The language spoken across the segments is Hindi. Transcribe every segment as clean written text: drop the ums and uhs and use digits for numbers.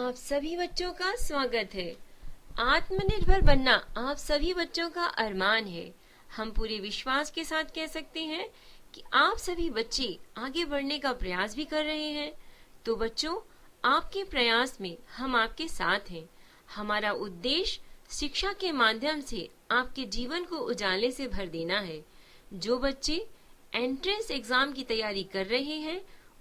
आप सभी बच्चों का स्वागत है। आत्मनिर्भर बनना आप सभी बच्चों का अरमान है। हम पूरे विश्वास के साथ कह सकते हैं कि आप सभी बच्चे आगे बढ़ने का प्रयास भी कर रहे हैं। तो बच्चों, आपके प्रयास में हम आपके साथ हैं। हमारा उद्देश्य शिक्षा के माध्यम से आपके जीवन को उजाले से भर देना है। जो बच्चे एंट्रेंस एग्जाम की तैयारी कर रहे हैं,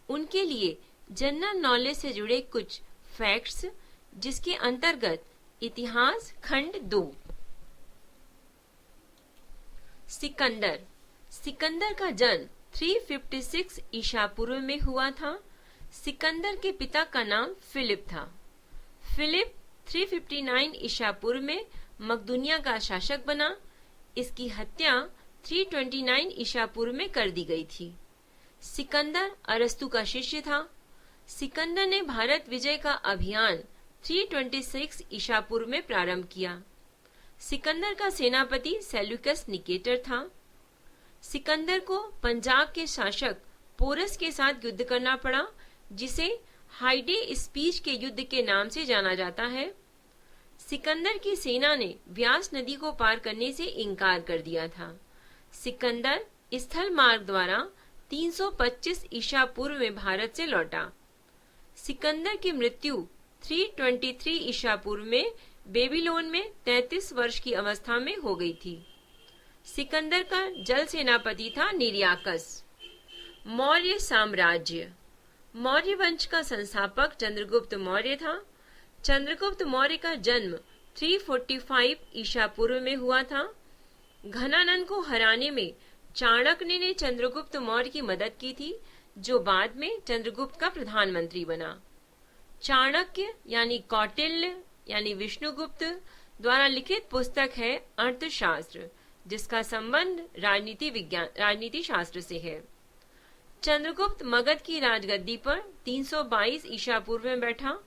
उनके लिए जनरल नॉलेज से जुड़े कुछ फैक्ट्स, जिसके अंतर्गत इतिहास खंड 2। सिकंदर का जन्म 356 ईसा पूर्व में हुआ था। सिकंदर के पिता का नाम फिलिप था। फिलिप 359 ईसा पूर्व में मकदूनिया का शासक बना। इसकी हत्या 329 ईसा पूर्व में कर दी गई थी। सिकंदर अरस्तु का शिष्य था। सिकंदर ने भारत विजय का अभियान 326 ईसा पूर्व में प्रारंभ किया। सिकंदर का सेनापति सेल्यूकस निकेटर था। सिकंदर को पंजाब के शासक पोरस के साथ युद्ध करना पड़ा, जिसे हाइडे स्पीच के युद्ध के नाम से जाना जाता है। सिकंदर की सेना ने व्यास नदी को पार करने से इनकार कर दिया था। सिकंदर स्थल मार्ग द्वारा 325 ईसा पूर्व में भारत से लौटा। सिकंदर की मृत्यु 323 ईसा पूर्व में बेबीलोन में 33 वर्ष की अवस्था में हो गई थी। सिकंदर का जल सेनापति था निरियाकस। मौर्य साम्राज्य। मौर्य वंश का संस्थापक चंद्रगुप्त मौर्य था। चंद्रगुप्त मौर्य का जन्म 345 ईसा पूर्व में हुआ था। घनानंद को हराने में चाणक्य ने चंद्रगुप्त मौर्य की मदद की थी, जो बाद में चंद्रगुप्त का प्रधानमंत्री बना। चाणक्य यानी कौटिल्य यानी विष्णुगुप्त द्वारा लिखित पुस्तक है अर्थशास्त्र, जिसका संबंध राजनीति शास्त्र से है। चंद्रगुप्त मगध की राजगद्दी पर 322 ईसा पूर्व में बैठा।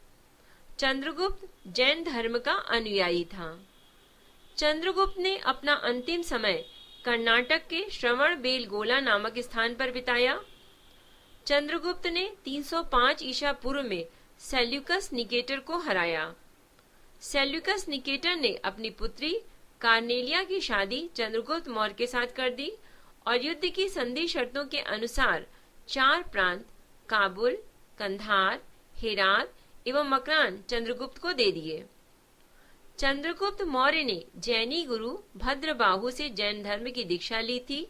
चंद्रगुप्त जैन धर्म का अनुयायी था। चंद्रगुप्त ने अपना अंतिम समय कर्नाटक के श्रवणबेलगोला नामक स्थान पर बिताया। चंद्रगुप्त ने 305 ईसा पूर्व में सेल्यूकस निकेटर को हराया। सेल्यूकस निकेटर ने अपनी पुत्री कार्नेलिया की शादी चंद्रगुप्त मौर्य के साथ कर दी और युद्ध की संधि शर्तों के अनुसार 4 प्रांत काबुल, कंधार, हेरात एवं मकरान चंद्रगुप्त को दे दिए। चंद्रगुप्त मौर्य ने जैनी गुरु भद्रबाहु से जैन धर्म की दीक्षा ली थी।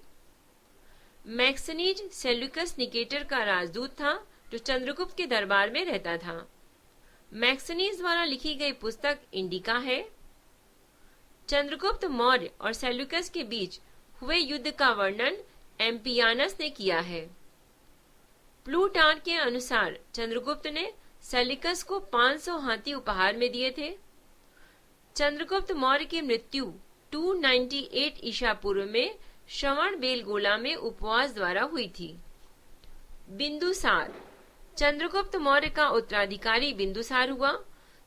मैक्सनीज सेल्यूकस निकेटर का राजदूत था, जो चंद्रगुप्त के दरबार में रहता था। मैक्सनीज द्वारा लिखी गई पुस्तक इंडिका है। चंद्रगुप्त मौर्य और सेल्यूकस के बीच हुए युद्ध का वर्णन एम्पियानस ने किया है। प्लूटार्क के अनुसार चंद्रगुप्त ने सेल्यूकस को 500 हाथी उपहार में दिए थे। चंद्रगुप्त मौर्य की मृत्यु 298 ईसा पूर्व में श्रवणबेलगोला में उपवास द्वारा हुई थी। बिंदुसार। चंद्रगुप्त मौर्य का उत्तराधिकारी बिंदुसार हुआ,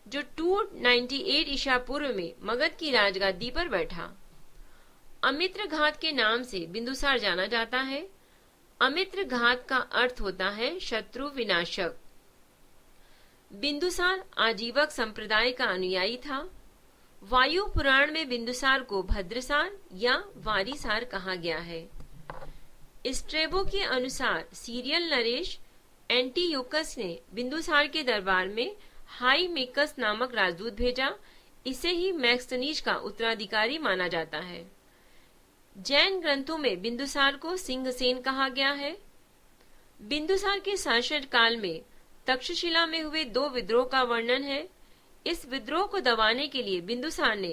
जो 298 ईसा पूर्व में मगध की राजगद्दी पर बैठा। अमित्र घात के नाम से बिंदुसार जाना जाता है। अमित्र घात का अर्थ होता है शत्रु विनाशक। बिंदुसार आजीवक संप्रदाय का अनुयायी था। वायु पुराण में बिंदुसार को भद्रसार या वारीसार कहा गया है। स्ट्रेबो के अनुसार सीरियल नरेश एंटीयोकस ने बिंदुसार के दरबार में हाईमेकस नामक राजदूत भेजा। इसे ही मैक्सनीज का उत्तराधिकारी माना जाता है। जैन ग्रंथों में बिंदुसार को सिंहसेन कहा गया है। बिंदुसार के शासन काल में तक्षशिला में हुए 2 विद्रोह का वर्णन है। इस विद्रोह को दबाने के लिए बिंदुसार ने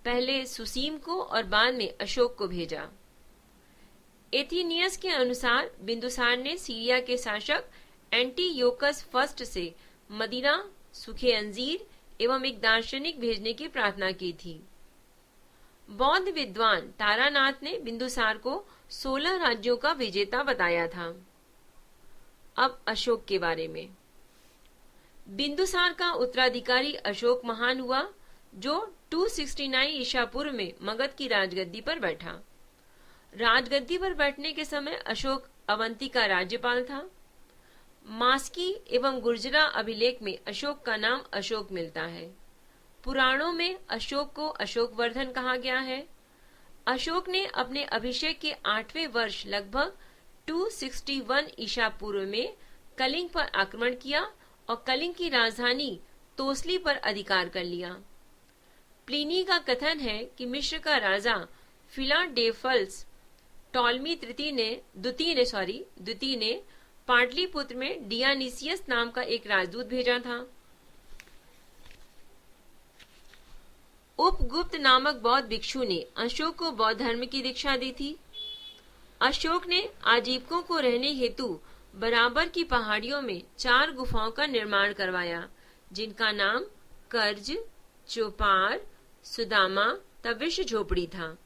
पहले सुसीम को और बाद में अशोक को भेजा। एथिनियस के अनुसार बिंदुसार ने सीरिया के शासक एंटीयोकस फर्स्ट से मदिरा, सूखे अंजीर एवं एक दार्शनिक भेजने की प्रार्थना की थी। बौद्ध विद्वान तारानाथ ने बिंदुसार को 16 राज्यों का विजेता बताया था। अब अशोक के बारे में। बिंदुसार का उत्तराधिकारी अशोक महान हुआ, जो 269 ईसा पूर्व में मगध की राजगद्दी पर बैठा। राजगद्दी पर बैठने के समय अशोक अवंती का राज्यपाल था। मास्की एवं गुर्जरा अभिलेख में अशोक का नाम अशोक मिलता है। पुराणों में अशोक को अशोकवर्धन कहा गया है। अशोक ने अपने अभिषेक के 8वें वर्ष लगभग 261 ईसा पूर्व में कलिंग पर आक्रमण किया और कलिंग की राजधानी तोसली पर अधिकार कर लिया। प्लिनी का कथन है कि मिस्र का राजा फिलाडेल्फस टॉलमी द्वितीय ने पाटलिपुत्र में डियानिसियस नाम का एक राजदूत भेजा था। उपगुप्त नामक बौद्ध भिक्षु ने अशोक को बौद्ध धर्म की दीक्षा दी थी। अशोक ने आजीविकों को रहने हेतु बराबर की पहाड़ियों में 4 गुफाओं का निर्माण करवाया, जिनका नाम कर्ज, चौपार, सुदामा तथा विश्व झोपड़ी था।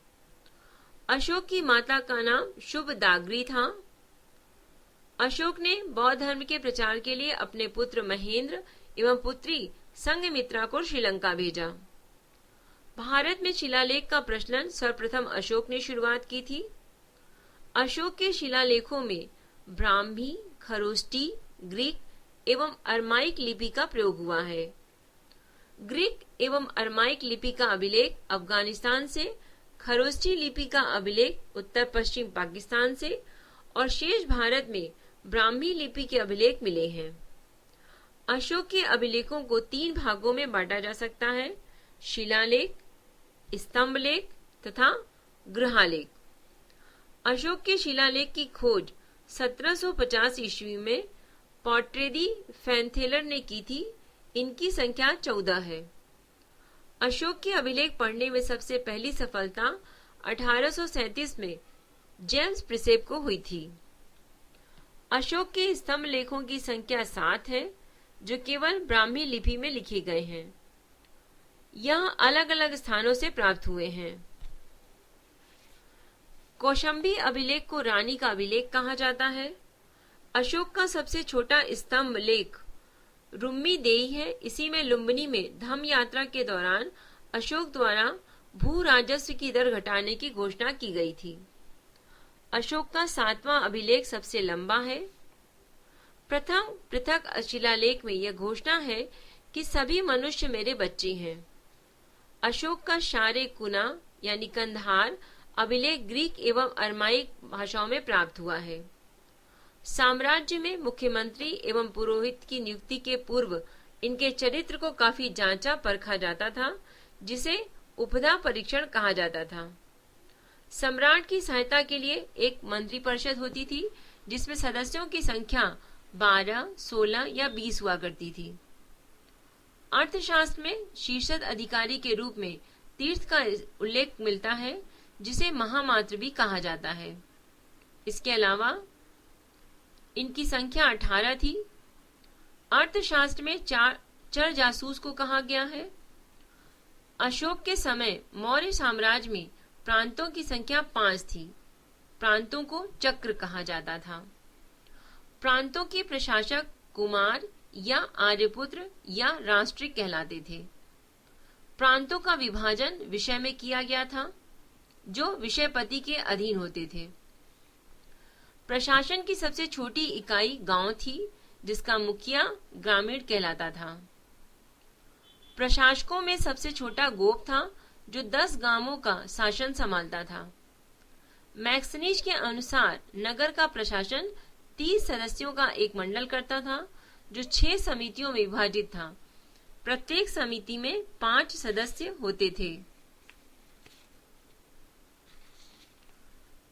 अशोक की माता का नाम शुभदाग्री था। अशोक ने बौद्ध धर्म के प्रचार के लिए अपने पुत्र महेंद्र एवं पुत्री संघमित्रा को श्रीलंका भेजा। भारत में शिलालेख का प्रचलन सर्वप्रथम अशोक ने शुरुआत की थी। अशोक के शिलालेखों में ब्राह्मी, खरोष्टी, ग्रीक एवं अरमाइक लिपि का प्रयोग हुआ है। ग्रीक एवं अरमाइक लिपि का अभिलेख अफगानिस्तान से, खरोष्टी लिपि का अभिलेख उत्तर पश्चिम पाकिस्तान से और शेष भारत में ब्राह्मी लिपि के अभिलेख मिले हैं। अशोक के अभिलेखों को 3 भागों में बांटा जा सकता है: शिलालेख, स्तंभलेख तथा गृहालेख। अशोक के शिलालेख की खोज 1750 ईस्वी में पॉट्रेदी फैनथेलर ने की थी। इनकी संख्या 14 है। अशोक के अभिलेख पढ़ने में सबसे पहली सफलता 1837 में जेम्स प्रिसेप को हुई थी। अशोक के स्तंभ लेखों की संख्या 7 है, जो केवल ब्राह्मी लिपि में लिखे गए हैं। यह अलग अलग स्थानों से प्राप्त हुए हैं। कौशाम्बी अभिलेख को रानी का अभिलेख कहा जाता है। अशोक का सबसे छोटा स्तंभ लेख रुम्मी देई है। इसी में लुम्बिनी में धम्म यात्रा के दौरान अशोक द्वारा भू राजस्व की दर घटाने की घोषणा की गई थी। अशोक का 7वां अभिलेख सबसे लंबा है। प्रथम पृथक शिलालेख में यह घोषणा है कि सभी मनुष्य मेरे बच्चे हैं। अशोक का शारे कुना यानी कंधार अभिलेख ग्रीक एवं अरमाइक भाषाओं में प्राप्त हुआ है। साम्राज्य में मुख्यमंत्री एवं पुरोहित की नियुक्ति के पूर्व इनके चरित्र को काफी जांचा परखा जाता था, जिसे उपधा परीक्षण कहा जाता था। सम्राट की सहायता के लिए एक मंत्री परिषद होती थी, जिसमें सदस्यों की संख्या 12, 16 या 20 हुआ करती थी। अर्थशास्त्र में शीर्षद अधिकारी के रूप में तीर्थ का उल्लेख मिलता है, जिसे महामात्र भी कहा जाता है। इसके अलावा इनकी संख्या 18 थी। अर्थशास्त्र में चर जासूस को कहा गया है। अशोक के समय मौर्य साम्राज्य में प्रांतों की संख्या 5 थी। प्रांतों को चक्र कहा जाता था। प्रांतों के प्रशासक कुमार या आर्यपुत्र या राष्ट्रिक कहलाते थे। प्रांतों का विभाजन विषय में किया गया था, जो विषयपति के अधीन होते थे। प्रशासन की सबसे छोटी इकाई गांव थी, जिसका मुखिया ग्रामीण कहलाता था। प्रशासकों में सबसे छोटा गोप था, जो 10 गांवों का शासन संभालता था। मैक्सनीज के अनुसार नगर का प्रशासन 30 सदस्यों का एक मंडल करता था, जो 6 समितियों में विभाजित था। प्रत्येक समिति में 5 सदस्य होते थे।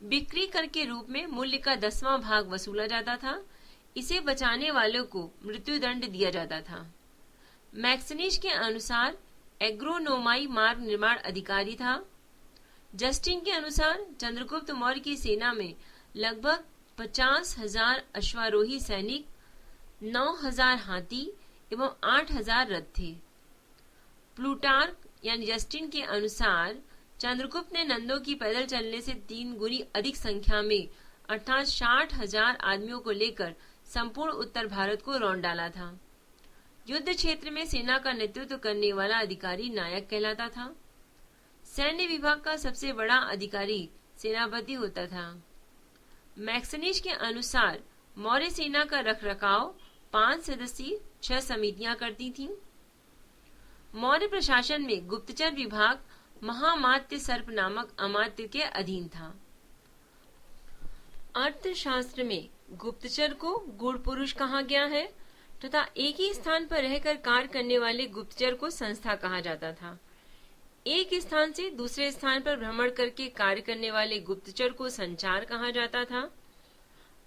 बिक्री कर के रूप में मूल्य का 10वां भाग वसूला जाता था। इसे बचाने वालों को मृत्युदंड दिया जाता था। मैक्सनीज के अनुसार एग्रोनोमाई मार्ग निर्माण अधिकारी था। जस्टिन के अनुसार चंद्रगुप्त मौर्य की सेना में लगभग 50,000 अश्वारोही सैनिक, 9,000 हाथी एवं 8,000 रथ थे। प्लूटार्क यानी जस्टिन के अनुसार चंद्रगुप्त ने नंदों की पैदल चलने से 3 गुनी अधिक संख्या में अर्थात 60,000 आदमियों को लेकर संपूर्ण उत्तर भारत को रौंद डाला था। युद्ध क्षेत्र में सेना का नेतृत्व करने वाला अधिकारी नायक कहलाता था। सैन्य विभाग का सबसे बड़ा अधिकारी सेनापति होता था। मैक्सनीज के अनुसार मौर्य सेना का रखरखाव 5 सदस्यीय 6 समितियां करती थीं। मौर्य प्रशासन में गुप्तचर विभाग महामात्य सर्प नामक अमात्य के अधीन था। अर्थशास्त्र में गुप्तचर को गूढ़ पुरुष कहा गया है तथा एक ही स्थान पर रहकर कार्य करने वाले गुप्तचर को संस्था कहा जाता था। एक स्थान से दूसरे स्थान पर भ्रमण करके कार्य करने वाले गुप्तचर को संचार कहा जाता था।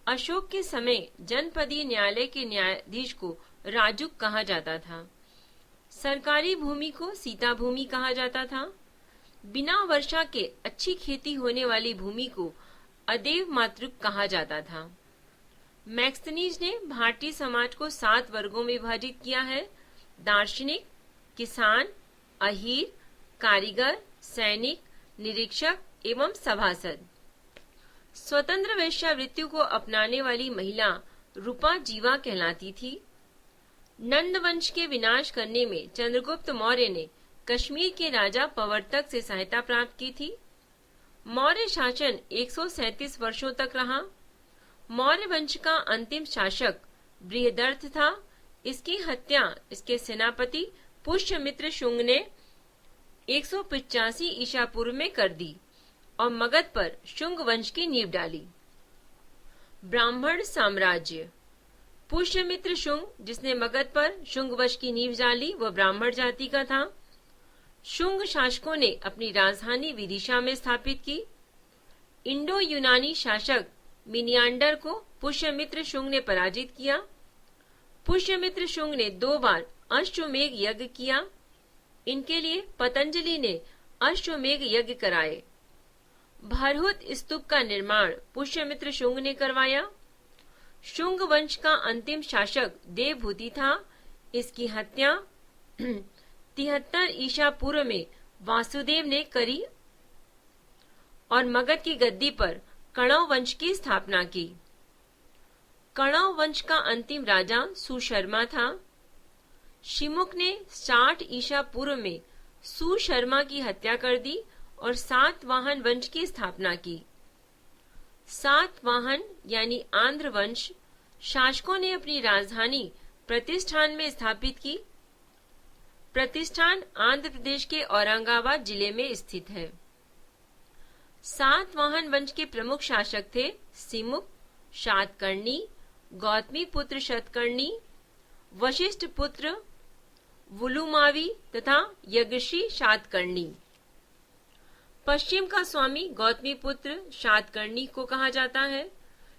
अशोक के समय जनपदीय न्यायालय के न्यायाधीश को राजुक कहा जाता था। सरकारी भूमि को सीता भूमि कहा जाता था। बिना वर्षा के अच्छी खेती होने वाली भूमि को अदेव मातृक कहा जाता था। मैक्सनीज ने भारतीय समाज को 7 वर्गों में विभाजित किया है: दार्शनिक, किसान, अहीर, कारीगर, सैनिक, निरीक्षक एवं सभासद। स्वतंत्र वेश्यावृत्ति को अपनाने वाली महिला रूपा जीवा कहलाती थी। नंद वंश के विनाश करने में चंद्रगुप्त मौर्य ने कश्मीर के राजा प्रवर्तक से सहायता प्राप्त की थी। मौर्य शासन 137 वर्षों तक रहा। मौर्य वंश का अंतिम शासक बृहदर्थ था। इसकी हत्या इसके सेनापति पुष्यमित्र शुंग ने 185 ईसा पूर्व में कर दी और मगध पर शुंग वंश की नींव डाली। ब्राह्मण साम्राज्य। पुष्यमित्र शुंग, जिसने मगध पर शुंग वंश की नींव डाली, वह ब्राह्मण जाति का था। शुंग शासकों ने अपनी राजधानी विदिशा में स्थापित की। इंडो यूनानी शासक मिनियांडर को पुष्यमित्र शुंग ने पराजित किया। पुष्यमित्र शुंग ने 2 बार अश्वमेध यज्ञ किया। इनके लिए पतंजलि ने अश्वमेध यज्ञ कराए। भरहुत स्तूप का निर्माण पुष्यमित्र शुंग ने करवाया। शुंग वंश का अंतिम शासक देवभूति था। इसकी हत्या 73 ईसा पूर्व में वासुदेव ने करी और मगध की गद्दी पर कणव वंश की स्थापना की। कणव वंश का अंतिम राजा सुशर्मा था। शिमुक ने 60 ईसा पूर्व में सुशर्मा की हत्या कर दी और सातवाहन वंश की स्थापना की। सातवाहन यानी आंध्र वंश शासकों ने अपनी राजधानी प्रतिष्ठान में स्थापित की। प्रतिष्ठान आंध्र प्रदेश के औरंगाबाद जिले में स्थित है। सातवाहन वंश के प्रमुख शासक थे सिमुक, शातकर्णी, गौतमी पुत्र शतकर्णी, वशिष्ठ पुत्र वुलुमावी तथा यज्ञश्री शातकर्णी। पश्चिम का स्वामी गौतमी पुत्र शातकर्णी को कहा जाता है।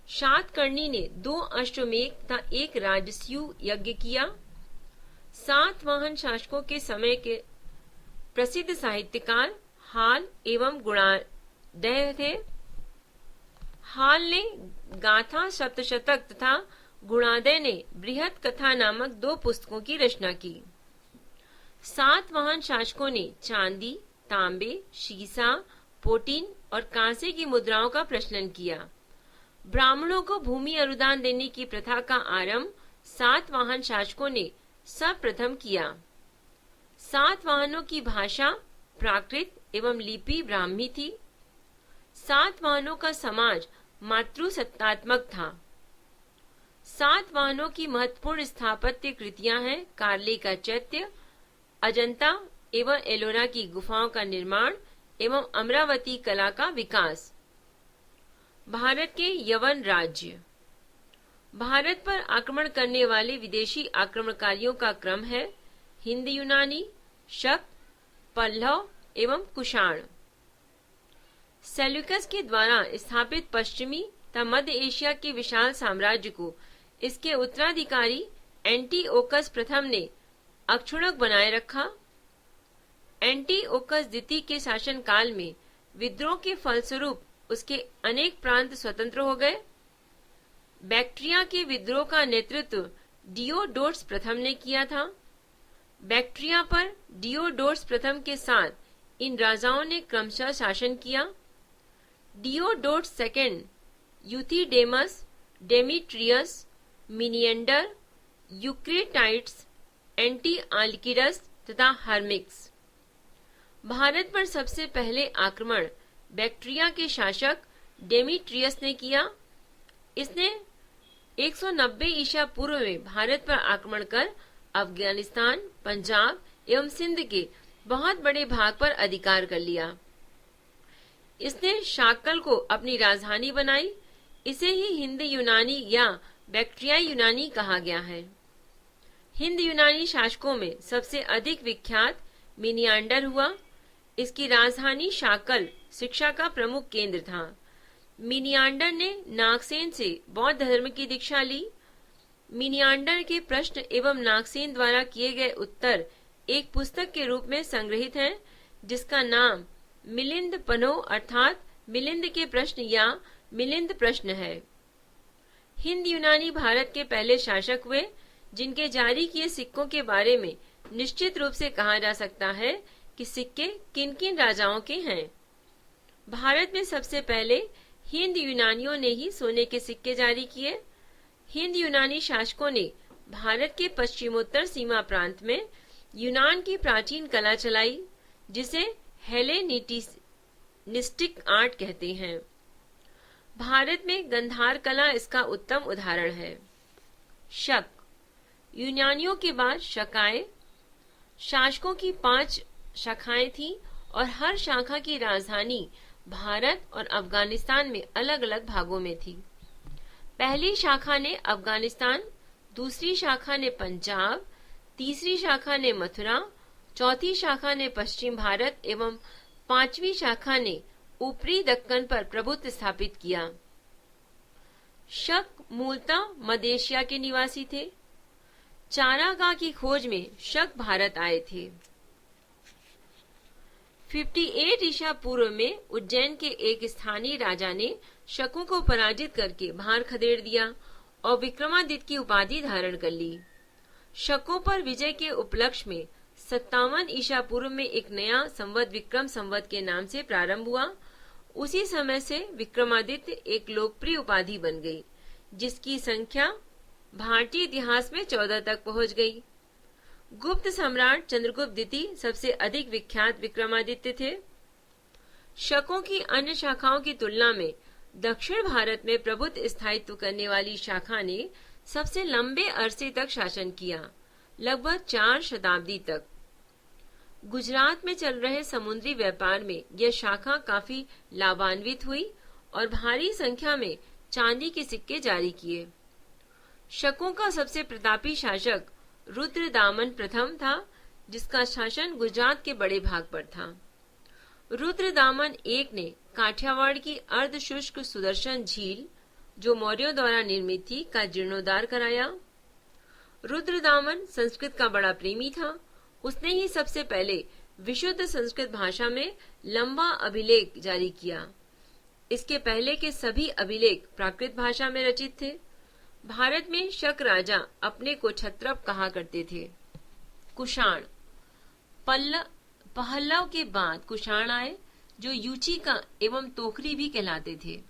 शातकर्णी ने 2 अश्वमेध तथा 1 राजस्यु यज्ञ किया। सातवाहन शासकों के समय के प्रसिद्ध साहित्यकार हाल एवं गुणादय थे। हाल ने गाथा सप्तशतक तथा गुणादय ने बृहत कथा नामक 2 पुस्तकों की रचना की। सातवाहन शासकों ने चांदी, तांबे, शीशा, पोटीन और कांसे की मुद्राओं का प्रचलन किया। ब्राह्मणों को भूमि अनुदान देने की प्रथा का आरंभ सातवाहन शासकों ने सर्वप्रथम किया। सातवाहनों की भाषा प्राकृत एवं लिपि ब्राह्मी थी। सातवाहनों का समाज मातृसत्तात्मक था। सातवाहनों की महत्वपूर्ण स्थापत्य कृतियां हैं कार्ले का चैत्य, अजंता एवं एलोरा की गुफाओं का निर्माण एवं अमरावती कला का विकास। भारत के यवन राज्य। भारत पर आक्रमण करने वाले विदेशी आक्रमणकारियों का क्रम है हिंद यूनानी, शक, पल्लव एवं कुषाण। सेल्यूकस के द्वारा स्थापित पश्चिमी तथा मध्य एशिया के विशाल साम्राज्य को इसके उत्तराधिकारी एंटीओकस प्रथम ने अक्षुण्ण बनाए रखा। एंटीओकस द्वितीय के शासन काल में विद्रोह के फलस्वरूप उसके अनेक प्रांत स्वतंत्र हो गए। बैक्ट्रिया के विद्रोह का नेतृत्व डियोडोट्स प्रथम ने किया था। बैक्ट्रिया पर डियोडोट्स प्रथम के साथ इन राजाओं ने क्रमशः शासन किया। डियोडोट्स सेकेंड, यूथिडेमस, डेमीट्रियस, मिनिएंडर, यूक्रेटाइड्स, एंटीआल्किडस तथा हर्मिक्स। भारत पर सबसे पहले आक्रमण बैक्ट्रिया के शासक डेमीट्रियस ने किया। इसने 190 ईसा पूर्व में भारत पर आक्रमण कर अफगानिस्तान, पंजाब एवं सिंध के बहुत बड़े भाग पर अधिकार कर लिया। इसने शाकल को अपनी राजधानी बनाई। इसे ही हिंद यूनानी या बैक्ट्रियाई यूनानी कहा गया है। हिंद यूनानी शासकों में सबसे अधिक विख्यात मिनियांडर हुआ। इसकी राजधानी शाकल शिक्षा का प्रमुख केंद्र था। मिनियांडर ने नागसेन से बौद्ध धर्म की दीक्षा ली। मिनियांडर के प्रश्न एवं नागसेन द्वारा किए गए उत्तर एक पुस्तक के रूप में संग्रहित हैं, जिसका नाम मिलिंद पनो अर्थात मिलिंद के प्रश्न या मिलिंद प्रश्न है। हिंद यूनानी भारत के पहले शासक हुए, जिनके जारी किए सिक्कों के बारे में निश्चित रूप से कहा जा सकता है कि सिक्के किन किन राजाओं के हैं। भारत में सबसे पहले हिंद यूनानियों ने ही सोने के सिक्के जारी किए। हिंद यूनानी शासकों ने भारत के पश्चिमोत्तर सीमा प्रांत में यूनान की प्राचीन कला चलाई, जिसे हेलेनिस्टिक आर्ट कहते हैं। भारत में गंधार कला इसका उत्तम उदाहरण है। शक, यूनानियों के बाद शकाए। शासकों की 5 शाखाएं थीं और हर शाखा की राजधानी भारत और अफगानिस्तान में अलग अलग भागों में थी। पहली शाखा ने अफगानिस्तान, दूसरी शाखा ने पंजाब, तीसरी शाखा ने मथुरा, चौथी शाखा ने पश्चिम भारत एवं 5वीं शाखा ने ऊपरी दक्कन पर प्रभुत्व स्थापित किया। शक मूलतः मध्य एशिया के निवासी थे। चारागाह की खोज में शक भारत आए थे। 58 ईसा पूर्व में उज्जैन के एक स्थानीय राजा ने शकों को पराजित करके भार खदेड़ दिया और विक्रमादित्य की उपाधि धारण कर ली। शकों पर विजय के उपलक्ष्य में 57 ईसा पूर्व में एक नया संवत विक्रम संवत के नाम से प्रारंभ हुआ। उसी समय से विक्रमादित्य एक लोकप्रिय उपाधि बन गई, जिसकी संख्या भारतीय इतिहास में 14 तक पहुंच गई। गुप्त सम्राट चंद्रगुप्त द्वितीय सबसे अधिक विख्यात विक्रमादित्य थे। शकों की अन्य शाखाओं की तुलना में दक्षिण भारत में प्रभुत्व स्थायित्व करने वाली शाखा ने सबसे लंबे अरसे तक शासन किया, लगभग 4 शताब्दी तक। गुजरात में चल रहे समुद्री व्यापार में यह शाखा काफी लाभान्वित हुई और भारी संख्या में चांदी के सिक्के जारी किए। शकों का सबसे प्रतापी शासक रुद्रदामन प्रथम था, जिसका शासन गुजरात के बड़े भाग पर था। रुद्रदामन एक ने काठियावाड़ की अर्धशुष्क सुदर्शन झील, जो मौर्यों द्वारा निर्मित थी, का जीर्णोद्धार कराया। रुद्रदामन संस्कृत का बड़ा प्रेमी था। उसने ही सबसे पहले विशुद्ध संस्कृत भाषा में लंबा अभिलेख जारी किया। इसके पहले के सभी अभिलेख प्राकृत भाषा में रचित थे। भारत में शक राजा अपने को क्षत्रप कहा करते थे। कुषाण, पहलव के बाद कुषाण आए, जो यूची का एवं तोखरी भी कहलाते थे।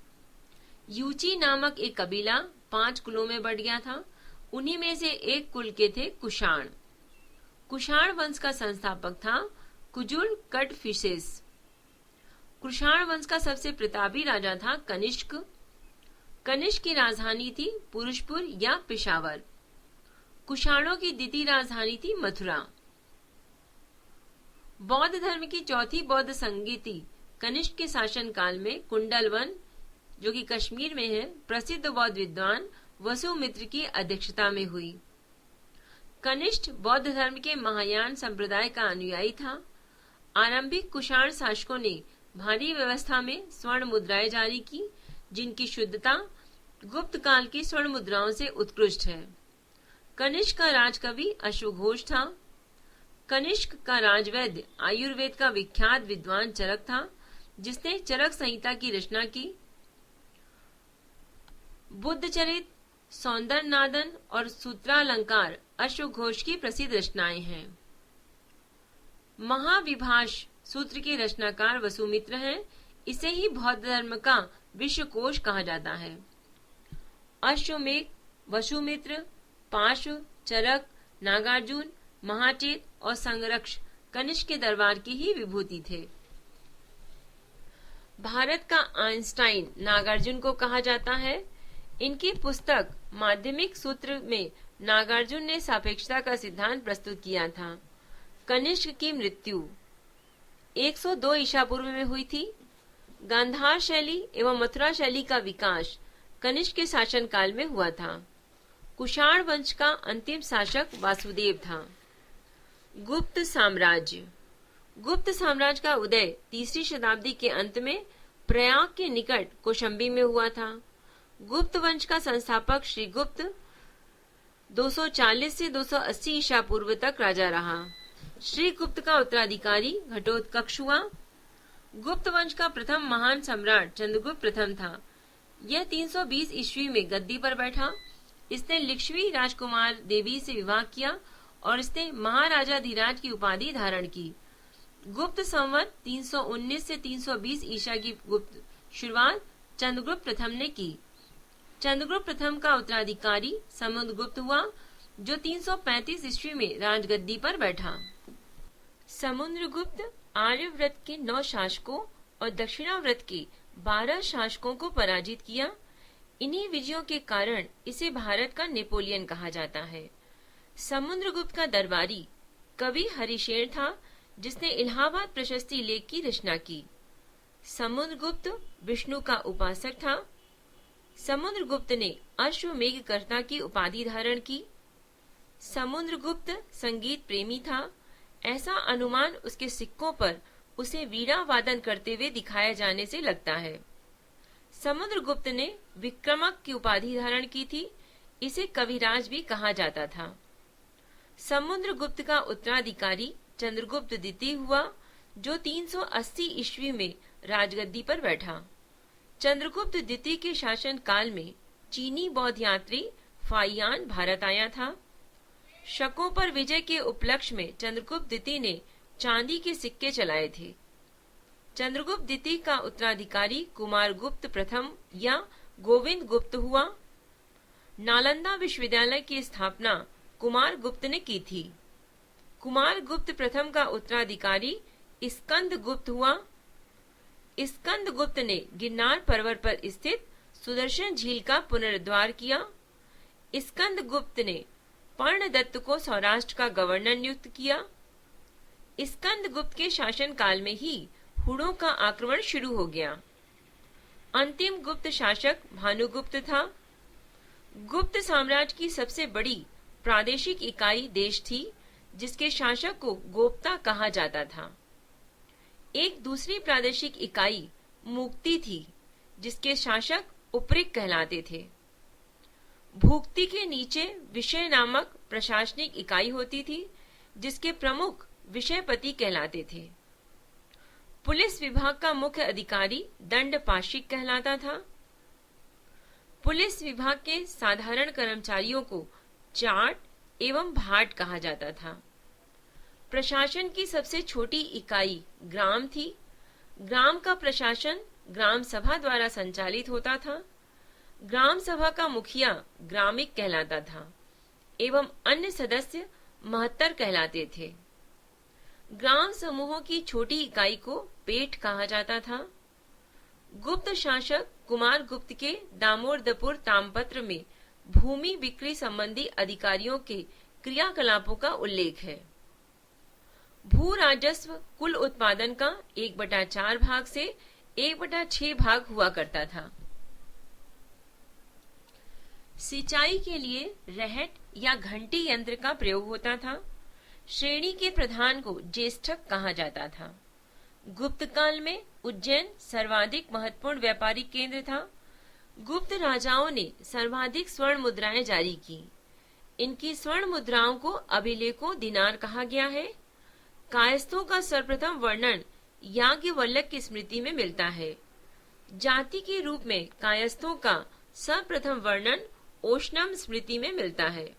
यूची नामक एक कबीला 5 कुलों में बढ़ गया था। उन्हीं में से एक कुल के थे कुषाण। कुषाण वंश का संस्थापक था कुजुल कटफिसेस। कुषाण वंश का सबसे प्रतापी राजा था कनिष्क। कनिष्क की राजधानी थी पुरुषपुर या पेशावर। कुषाणों की द्वितीय राजधानी थी मथुरा। बौद्ध धर्म की चौथी बौद्ध संगीति कनिष्क के शासन काल में कुंडलवन, जो कि कश्मीर में है, प्रसिद्ध बौद्ध विद्वान वसुमित्र की अध्यक्षता में हुई। कनिष्क बौद्ध धर्म के महायान संप्रदाय का अनुयायी था। आरंभिक कुषाण शासकों ने भारी व्यवस्था में स्वर्ण मुद्राएं जारी की, जिनकी शुद्धता गुप्त काल की स्वर्ण मुद्राओं से उत्कृष्ट है। कनिष्क का राजकवि अश्वघोष था। कनिष्क का राजवैद्य आयुर्वेद का विख्यात विद्वान चरक था, जिसने चरक संहिता की रचना की। बुद्धचरित, सौंदर्य नादन और सूत्रालंकार अश्वघोष की प्रसिद्ध रचनाएं हैं। महाविभाष सूत्र के रचनाकार वसुमित्र हैं। इसे ही बौद्ध धर्म का विश्वकोश कहा जाता है। अश्वमेध, वसुमित्र, पार्श्व, चरक, नागार्जुन, महाचेत और संरक्ष कनिष्क के दरबार की ही विभूति थे। भारत का आइंस्टाइन नागार्जुन को कहा जाता है। इनकी पुस्तक माध्यमिक सूत्र में नागार्जुन ने सापेक्षता का सिद्धांत प्रस्तुत किया था। कनिष्क की मृत्यु 102 ईसा पूर्व में हुई थी। गांधार शैली एवं मथुरा शैली का विकास कनिष्क के शासन काल में हुआ था। कुषाण वंश का अंतिम शासक वासुदेव था। गुप्त साम्राज्य का उदय 3री शताब्दी के अंत में प्रयाग के निकट कौशंबी में हुआ था। गुप्त वंश का संस्थापक श्री गुप्त 240 से 280 ईसा पूर्व तक राजा रहा। श्री गुप्त का उत्तराधिकारी घटोत्कच हुआ। गुप्त वंश का प्रथम महान सम्राट चंद्रगुप्त प्रथम था। यह 320 ईस्वी में गद्दी पर बैठा। इसने लिच्छवी राजकुमार देवी से विवाह किया और इसने महाराजाधिराज की उपाधि धारण की। गुप्त संवत 319 से 320 ईसा की गुप्त शुरुआत चंद्रगुप्त प्रथम ने की। चंद्रगुप्त प्रथम का उत्तराधिकारी समुद्रगुप्त हुआ, जो 335 ईस्वी में राजगद्दी पर बैठा। समुद्रगुप्त आर्यव्रत के 9 शासकों और दक्षिणाव्रत के 12 शासकों को पराजित किया। इन्हीं विजयों के कारण इसे भारत का नेपोलियन कहा जाता है। समुद्रगुप्त का दरबारी कवि हरिशेन था, जिसने इलाहाबाद प्रशस्ति लेख की रचना की। समुद्रगुप्त विष्णु का उपासक था। समुद्रगुप्त ने अश्वमेघकर्ता की उपाधि धारण की। समुद्रगुप्त संगीत प्रेमी था। ऐसा अनुमान उसके सिक्कों पर उसे वीणा वादन करते हुए दिखाया जाने से लगता है। समुद्रगुप्त ने विक्रमक की उपाधि धारण की थी। इसे कविराज भी कहा जाता था। समुद्रगुप्त का उत्तराधिकारी चंद्रगुप्त द्वितीय हुआ, जो 380 ईस्वी में राजगद्दी पर बैठा। चंद्रगुप्त द्वितीय के शासन काल में चीनी बौद्ध यात्री फाहियान भारत आया था। शकों पर विजय के उपलक्ष्य में चंद्रगुप्त द्वितीय ने चांदी के सिक्के चलाए थे। चंद्रगुप्त द्वितीय का उत्तराधिकारी कुमारगुप्त प्रथम या गोविंद गुप्त हुआ। नालंदा विश्वविद्यालय की स्थापना कुमारगुप्त ने की थी। कुमारगुप्त प्रथम का उत्तराधिकारी स्कंदगुप्त हुआ। स्कंदगुप्त ने गिरनार पर्वत पर स्थित सुदर्शन झील का पुनरुद्धार किया। स्कंदगुप्त ने पर्णदत्त को सौराष्ट्र का गवर्नर नियुक्त किया। स्कंदगुप्त के शासन काल में ही हुणों का आक्रमण शुरू हो गया। अंतिम गुप्त शासक भानुगुप्त था। गुप्त साम्राज्य की सबसे बड़ी प्रादेशिक इकाई देश थी, जिसके शासक को गोप्ता कहा जाता था। एक दूसरी प्रादेशिक इकाई मुक्ति थी, जिसके शासक उपरिक कहलाते थे। भुक्ति के नीचे विषय नामक प्रशासनिक इकाई होती थी, जिसके प्रमुख विषयपति कहलाते थे। पुलिस विभाग का मुख्य अधिकारी दंडपाशिक कहलाता था। पुलिस विभाग के साधारण कर्मचारियों को जाट एवं भाट कहा जाता था। प्रशासन की सबसे छोटी इकाई ग्राम थी। ग्राम का प्रशासन ग्राम सभा द्वारा संचालित होता था। ग्राम सभा का मुखिया ग्रामिक कहलाता था एवं अन्य सदस्य महत्तर कहलाते थे। ग्राम समूहों की छोटी इकाई को पेट कहा जाता था। गुप्त शासक कुमारगुप्त के दामोदरपुर तामपत्र में भूमि बिक्री संबंधी अधिकारियों के क्रियाकलापों का उल्लेख है। भू राजस्व कुल उत्पादन का 1/4 भाग से 1/6 भाग हुआ करता था। सिंचाई के लिए रहट या घंटी यंत्र का प्रयोग होता था। श्रेणी के प्रधान को ज्येष्ठक कहा जाता था। गुप्त काल में उज्जैन सर्वाधिक महत्वपूर्ण व्यापारिक केंद्र था। गुप्त राजाओं ने सर्वाधिक स्वर्ण मुद्राएं जारी की। इनकी स्वर्ण मुद्राओं को अभिलेखों दिनार कहा गया है। कायस्थों का सर्वप्रथम वर्णन याज्ञवल्क्य की स्मृति में मिलता है। जाति के रूप में कायस्थों का सर्वप्रथम वर्णन ओशनम स्मृति में मिलता है।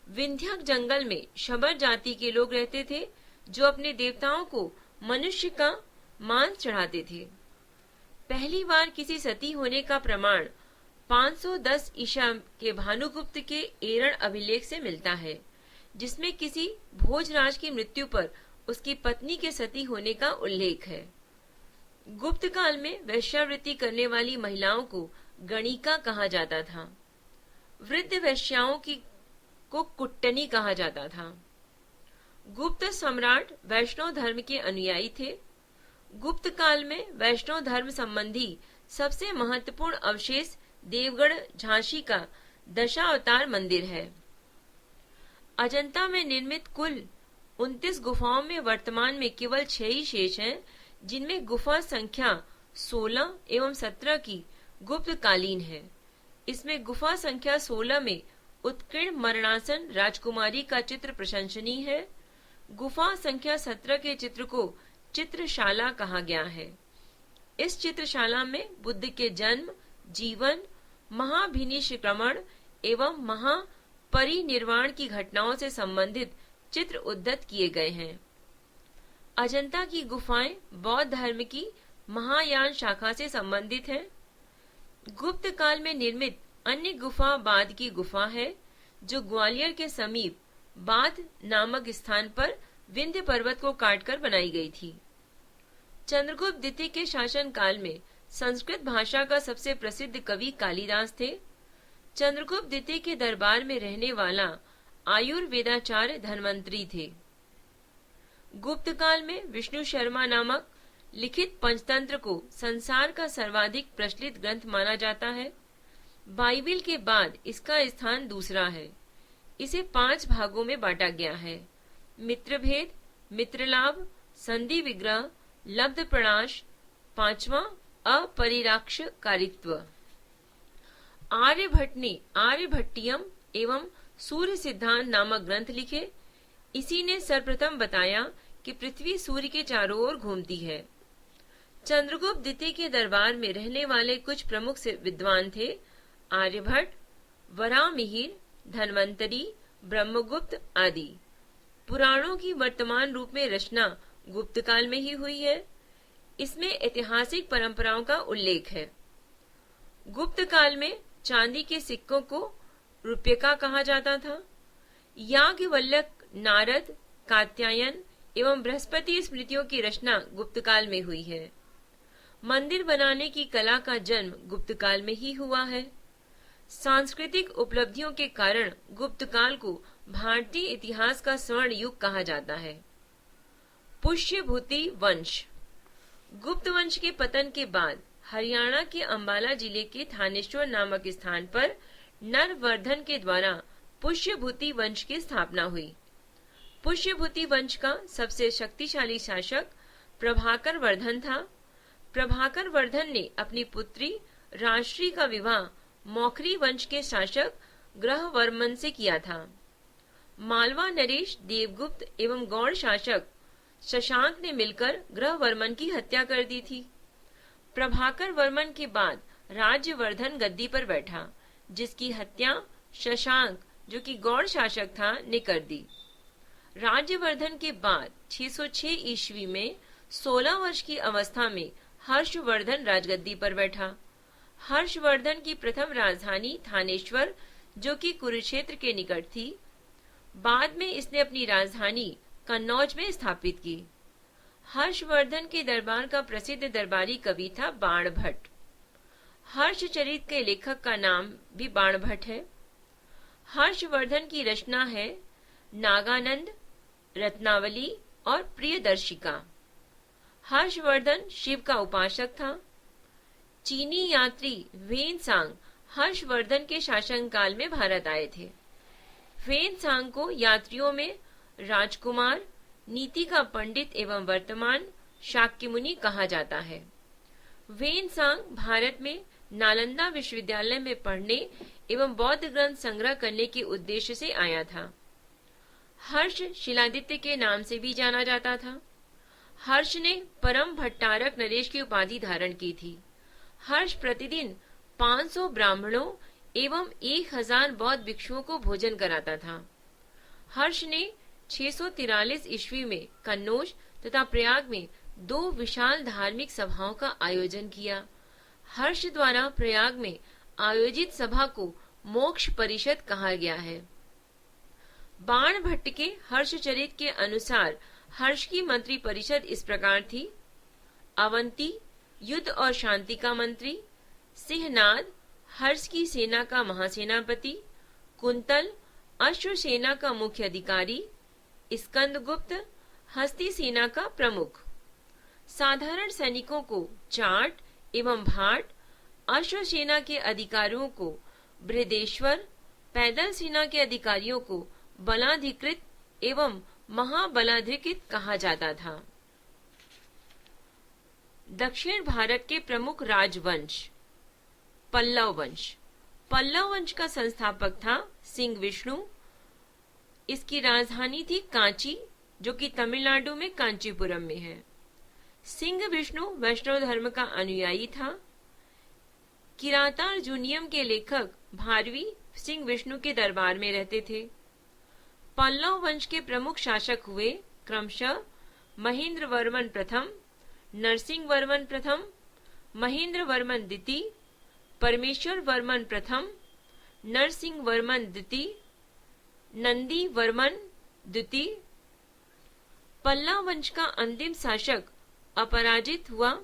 विंध्यक जंगल में शबर जाति के लोग रहते थे, जो अपने देवताओं को मनुष्य का मांस चढ़ाते थे। पहली बार किसी सती होने का प्रमाण 510 ईसा के भानुगुप्त के एरण अभिलेख से मिलता है, जिसमें किसी भोजराज की मृत्यु पर उसकी पत्नी के सती होने का उल्लेख है। गुप्त काल में वेश्यावृत्ति करने वाली महिलाओं को गणिका कहा जाता था। वृद्ध वेश्याओं को कुट्टनी कहा जाता था। गुप्त सम्राट वैष्णव धर्म के अनुयायी थे। गुप्त काल में वैष्णव धर्म संबंधी सबसे महत्वपूर्ण अवशेष देवगढ़ झांसी का दशावतार मंदिर है। अजंता में निर्मित कुल 29 गुफाओं में वर्तमान में केवल 6 ही शेष हैं, जिनमें गुफा संख्या 16 एवं 17 की गुप्तकालीन है। इसमें गुफा संख्या 16 में उत्कीर्ण मरणासन राजकुमारी का चित्र प्रशंसनीय है। गुफा संख्या 17 के चित्र को चित्रशाला कहा गया है। इस चित्रशाला में बुद्ध के जन्म, जीवन, महाभिनिष्क्रमण एवं महापरिनिर्वाण की घटनाओं से संबंधित चित्र उद्धृत किए गए हैं। अजंता की गुफाएं बौद्ध धर्म की महायान शाखा से संबंधित हैं। गुप्त काल में निर्मित अन्य गुफा बाद की गुफा है, जो ग्वालियर के समीप बाध नामक स्थान पर विंध्य पर्वत को काटकर बनाई गई थी। चंद्रगुप्त द्वितीय के शासन काल में संस्कृत भाषा का सबसे प्रसिद्ध कवि कालिदास थे। चंद्रगुप्त द्वितीय के दरबार में रहने वाला आयुर्वेदाचार्य धन्वंतरी थे। गुप्त काल में विष्णु शर्मा नामक लिखित पंचतंत्र को संसार का सर्वाधिक प्रचलित ग्रंथ माना जाता है। बाइबिल के बाद इसका स्थान दूसरा है। इसे 5 भागों में बांटा गया है: मित्रभेद, मित्रलाभ, संधि विग्रह, लब्ध प्रणाश, 5वां अपरिराक्षकारित्व। आर्यभट्ट ने आर्यभट्टियम एवं सूर्य सिद्धांत नामक ग्रंथ लिखे। इसी ने सर्वप्रथम बताया कि पृथ्वी सूर्य के चारों ओर घूमती है। चंद्रगुप्त द्वितीय के दरबार में रहने वाले कुछ प्रमुख विद्वान थे: आर्यभट्ट, वराहमिहिर, धन्वंतरी, ब्रह्मगुप्त आदि। पुराणों की वर्तमान रूप में रचना गुप्त काल में ही हुई है। इसमें ऐतिहासिक परंपराओं का उल्लेख है। गुप्त काल में चांदी के सिक्कों को रुपयका कहा जाता था। याज्ञवल्क्य, नारद, कात्यायन एवं बृहस्पति स्मृतियों की रचना गुप्त काल में हुई है। मंदिर बनाने की कला का जन्म गुप्त काल में ही हुआ है। सांस्कृतिक उपलब्धियों के कारण गुप्त काल को भारतीय इतिहास का स्वर्ण युग कहा जाता है। पुष्यभूति वंश। गुप्त वंश के पतन के बाद हरियाणा के अंबाला जिले के थानेश्वर नामक स्थान पर नरवर्धन के द्वारा पुष्यभूति वंश की स्थापना हुई। पुष्यभूति वंश का सबसे शक्तिशाली शासक प्रभाकर वर्धन था। प्रभाकर वर्धन ने अपनी पुत्री राजश्री का विवाह मौखरी वंश के शासक ग्रहवर्मन से किया था। मालवा नरेश, देवगुप्त एवं गौड़ शासक शशांक ने मिलकर ग्रहवर्मन की हत्या कर दी थी। प्रभाकर वर्मन के बाद राज्यवर्धन गद्दी पर बैठा, जिसकी हत्या शशांक, जो कि गौड़ शासक था, ने कर दी। राज्यवर्धन के बाद 606 ईस्वी में 16 वर्ष की अवस्था में हर्षवर्धन राजगद्दी पर बैठा। हर्षवर्धन की प्रथम राजधानी थानेश्वर, जो कि कुरुक्षेत्र के निकट थी। बाद में इसने अपनी राजधानी कन्नौज में स्थापित की। हर्षवर्धन के दरबार का प्रसिद्ध दरबारी कवि था बाणभट्ट। हर्षचरित के लेखक का नाम भी बाणभट्ट है। हर्षवर्धन की रचना है नागानंद, रत्नावली और प्रियदर्शिका। हर्षवर्धन शिव का उपासक था। चीनी यात्री वेनसांग हर्षवर्धन के शासनकाल में भारत आए थे। वेनसांग को यात्रियों में राजकुमार, नीति का पंडित एवं वर्तमान शाक्य मुनि कहा जाता है। वेनसांग भारत में नालंदा विश्वविद्यालय में पढ़ने एवं बौद्ध ग्रंथ संग्रह करने के उद्देश्य से आया था। हर्ष शिलादित्य के नाम से भी जाना जाता था। हर्ष ने परम भट्टारक नरेश की उपाधि धारण की थी। हर्ष प्रतिदिन 500 ब्राह्मणों एवं 1000 बौद्ध भिक्षुओं को भोजन कराता था। हर्ष ने 643 ईस्वी में कन्नौज तथा प्रयाग में 2 विशाल धार्मिक सभाओं का आयोजन किया। हर्ष द्वारा प्रयाग में आयोजित सभा को मोक्ष परिषद कहा गया है। बाणभट्ट के हर्षचरित के अनुसार हर्ष की मंत्री परिषद इस प्रकार थी: अवंती युद्ध और शांति का मंत्री, सिंहनाद हर्ष की सेना का महासेनापति, कुंतल अश्व सेना का मुख्य अधिकारी, स्कंदगुप्त हस्ती सेना का प्रमुख। साधारण सैनिकों को चाट एवं भाट, अश्व सेना के अधिकारियों को बृहदेश्वर, पैदल सेना के अधिकारियों को बलाधिकृत एवं महाबलाधिकृत कहा जाता था। दक्षिण भारत के प्रमुख राजवंश। पल्लव वंश। पल्लव वंश का संस्थापक था सिंह विष्णु। इसकी राजधानी थी कांची, जो कि तमिलनाडु में कांचीपुरम में है। सिंह विष्णु वैष्णव धर्म का अनुयायी था। किरातार्जुनियम के लेखक भारवी सिंह विष्णु के दरबार में रहते थे। पल्लव वंश के प्रमुख शासक हुए क्रमशः महेंद्र वर्मन प्रथम, नरसिंह वर्मन प्रथम, महेंद्र वर्मन द्वितीय, परमेश्वर वर्मन प्रथम, नरसिंह वर्मन द्वितीय, नंदी वर्मन द्वितीय। पल्लव वंश का अंतिम शासक अपराजित हुआ।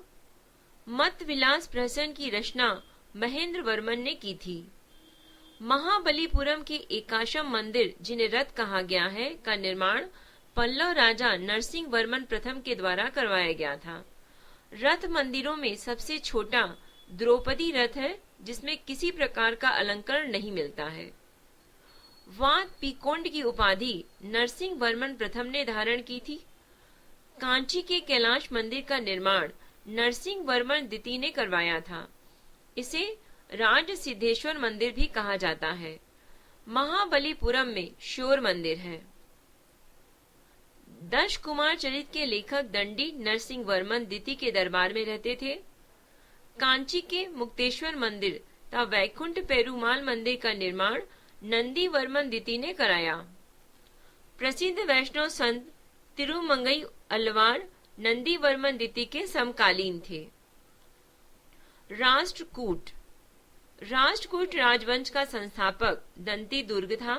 मत विलास प्रहसन की रचना महेंद्र वर्मन ने की थी। महाबलीपुरम के एकाशम मंदिर, जिन्हें रथ कहा गया है, का निर्माण पल्लव राजा नरसिंह वर्मन प्रथम के द्वारा करवाया गया था। रथ मंदिरों में सबसे छोटा द्रौपदी रथ है, जिसमें किसी प्रकार का अलंकरण नहीं मिलता है। वात पीकोंड की उपाधि नरसिंह वर्मन प्रथम ने धारण की थी। कांची के कैलाश मंदिर का निर्माण नरसिंह वर्मन द्वितीय ने करवाया था। इसे राज सिद्धेश्वर मंदिर भी कहा जाता है। महाबलीपुरम में शोर मंदिर है। दश कुमार चरित के लेखक दंडी नरसिंह वर्मन द्वितीय के दरबार में रहते थे। कांची के मुक्तेश्वर मंदिर तथा वैकुंठ पेरुमाल मंदिर का निर्माण नंदी वर्मन द्वितीय ने कराया। प्रसिद्ध वैष्णव संत तिरुमंगई अलवार नंदी वर्मन द्वितीय के समकालीन थे। राष्ट्रकूट। राष्ट्रकूट राजवंश का संस्थापक दंती दुर्ग था।